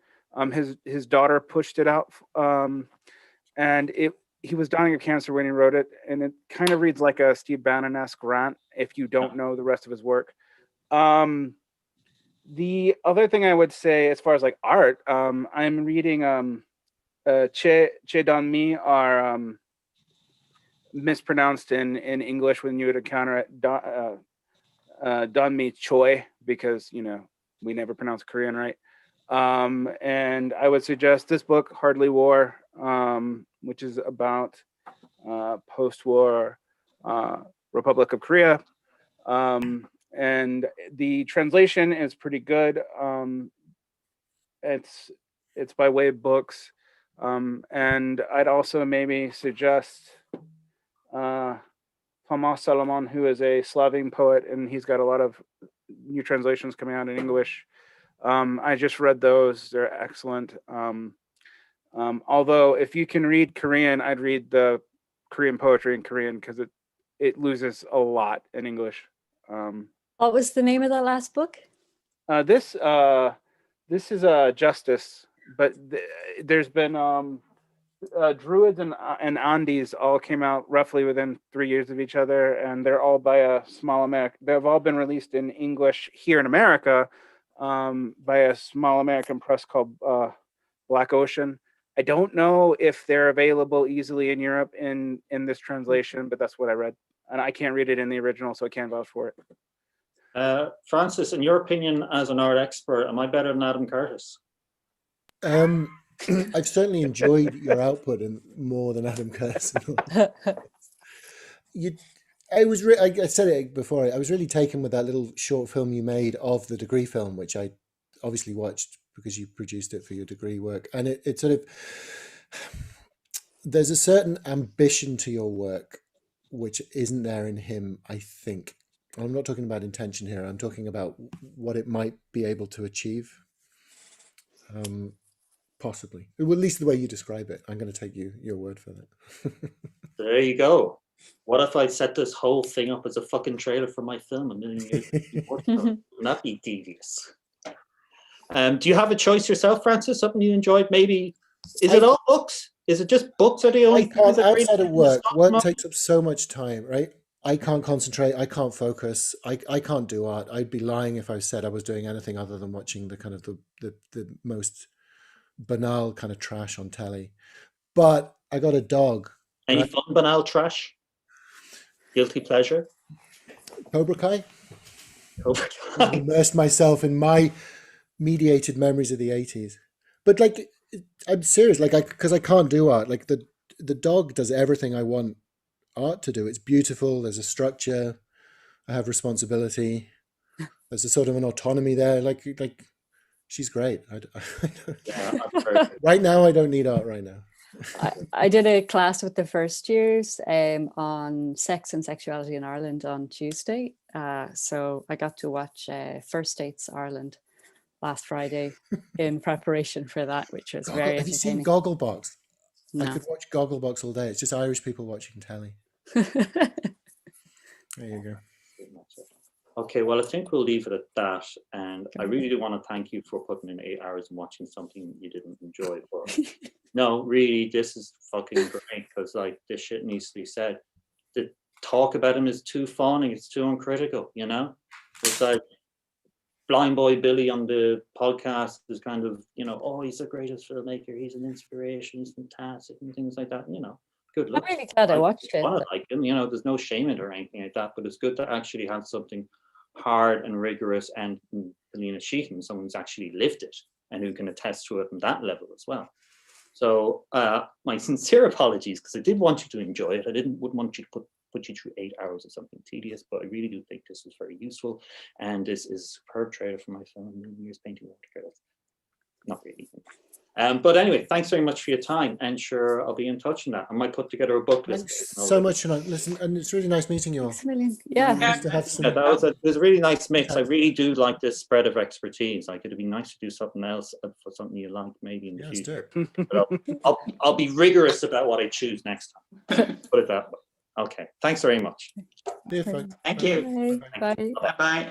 [SPEAKER 5] His daughter pushed it out, and he was dying of cancer when he wrote it, and it kind of reads like a Steve Bannon-esque rant if you don't know the rest of his work. The other thing I would say, as far as like art, I'm reading Che Don-mi, are mispronounced in English when you would encounter it, Don-mi Choi, because we never pronounce Korean right. And I would suggest this book, Hardly War, which is about post-war Republic of Korea. And the translation is pretty good. It's by Wave Books. And I'd also maybe suggest Tomas Salomon, who is a Slovene poet, and he's got a lot of new translations coming out in English. I just read those. They're excellent. Although if you can read Korean, I'd read the Korean poetry in Korean because it loses a lot in English.
[SPEAKER 3] What was the name of that last book?
[SPEAKER 5] This is Justice, but there's been Druids and Andes all came out roughly within 3 years of each other, and they're all by a small American. They've all been released in English here in America by a small American press called Black Ocean. I don't know if they're available easily in Europe in this translation, but that's what I read, and I can't read it in the original, so I can't vouch for it.
[SPEAKER 1] Francis, in your opinion, as an art expert, am I better than Adam Curtis?
[SPEAKER 4] I've certainly enjoyed your output and more than Adam Curtis. I said it before. I was really taken with that little short film you made of the degree film, which I obviously watched because you produced it for your degree work. And it sort of, there's a certain ambition to your work which isn't there in him, I think. I'm not talking about intention here. I'm talking about what it might be able to achieve. Possibly. Well, at least the way you describe it. I'm going to take your word for that.
[SPEAKER 1] There you go. What if I set this whole thing up as a fucking trailer for my film and then wouldn't that be devious? Do you have a choice yourself, Francis? Something you enjoyed? Maybe is it all books? Is it just books are the only
[SPEAKER 4] I can't,
[SPEAKER 1] that
[SPEAKER 4] outside
[SPEAKER 1] really
[SPEAKER 4] of work,
[SPEAKER 1] stop
[SPEAKER 4] work
[SPEAKER 1] them?
[SPEAKER 4] takes up so much time, right? I can't concentrate, I can't focus, I can't do art. I'd be lying if I said I was doing anything other than watching the kind of the most banal kind of trash on telly. But I got a dog.
[SPEAKER 1] Any
[SPEAKER 4] Right?
[SPEAKER 1] fun banal trash? Guilty pleasure?
[SPEAKER 4] Cobra Kai.
[SPEAKER 1] Cobra
[SPEAKER 4] I've
[SPEAKER 1] Kai.
[SPEAKER 4] immersed myself in my mediated memories of the 80s. But like, I'm serious, like because I can't do art. Like the dog does everything I want art to do. It's beautiful. There's a structure. I have responsibility. There's a sort of an autonomy there. Like she's great.
[SPEAKER 1] Yeah, I've heard.
[SPEAKER 4] Right now, I don't need art right now.
[SPEAKER 3] I did a class with the first years on sex and sexuality in Ireland on Tuesday. So I got to watch First Dates Ireland last Friday in preparation for that, which was very
[SPEAKER 4] Have you seen
[SPEAKER 3] entertaining.
[SPEAKER 4] Gogglebox?
[SPEAKER 3] No.
[SPEAKER 4] I could watch Gogglebox all day. It's just Irish people watching telly. There you go.
[SPEAKER 1] Okay, well, I think we'll leave it at that. And I really do want to thank you for putting in 8 hours and watching something you didn't enjoy. But no, really, this is fucking great because like this shit needs to be said. The talk about him is too fawning, it's too uncritical, you know? It's like Blind Boy Billy on the podcast is kind of, you know, oh, he's the greatest filmmaker, he's an inspiration, he's fantastic, and things like that, you know. Good luck.
[SPEAKER 3] I'm really glad I watched it.
[SPEAKER 1] Like him, you know, there's no shame in it or anything like that, but it's good to actually have something hard and rigorous, and Helena Sheehan, someone who's actually lived it and who can attest to it on that level as well. So my sincere apologies, because I did want you to enjoy it. I wouldn't want you to put you through 8 hours of something tedious, but I really do think this was very useful, and this is a superb trailer for my film, Years Painting Watercolors. Not really. But anyway, thanks very much for your time, and sure, I'll be in touch on that. I might put together a book list.
[SPEAKER 4] Thanks so much, Seanán. Listen, and it's really nice meeting you all.
[SPEAKER 3] Thanks a million. Yeah.
[SPEAKER 4] Nice to have some.
[SPEAKER 1] Yeah, that was it was a really nice mix. I really do like this spread of expertise. Like it'd be nice to do something else for something you like maybe in the
[SPEAKER 4] Let's do
[SPEAKER 1] future.
[SPEAKER 4] it.
[SPEAKER 1] But I'll be rigorous about what I choose next time. Put it that way. Okay. Thanks very much.
[SPEAKER 4] Dear folks.
[SPEAKER 2] Thank you.
[SPEAKER 3] Bye. Bye.
[SPEAKER 2] Bye-bye.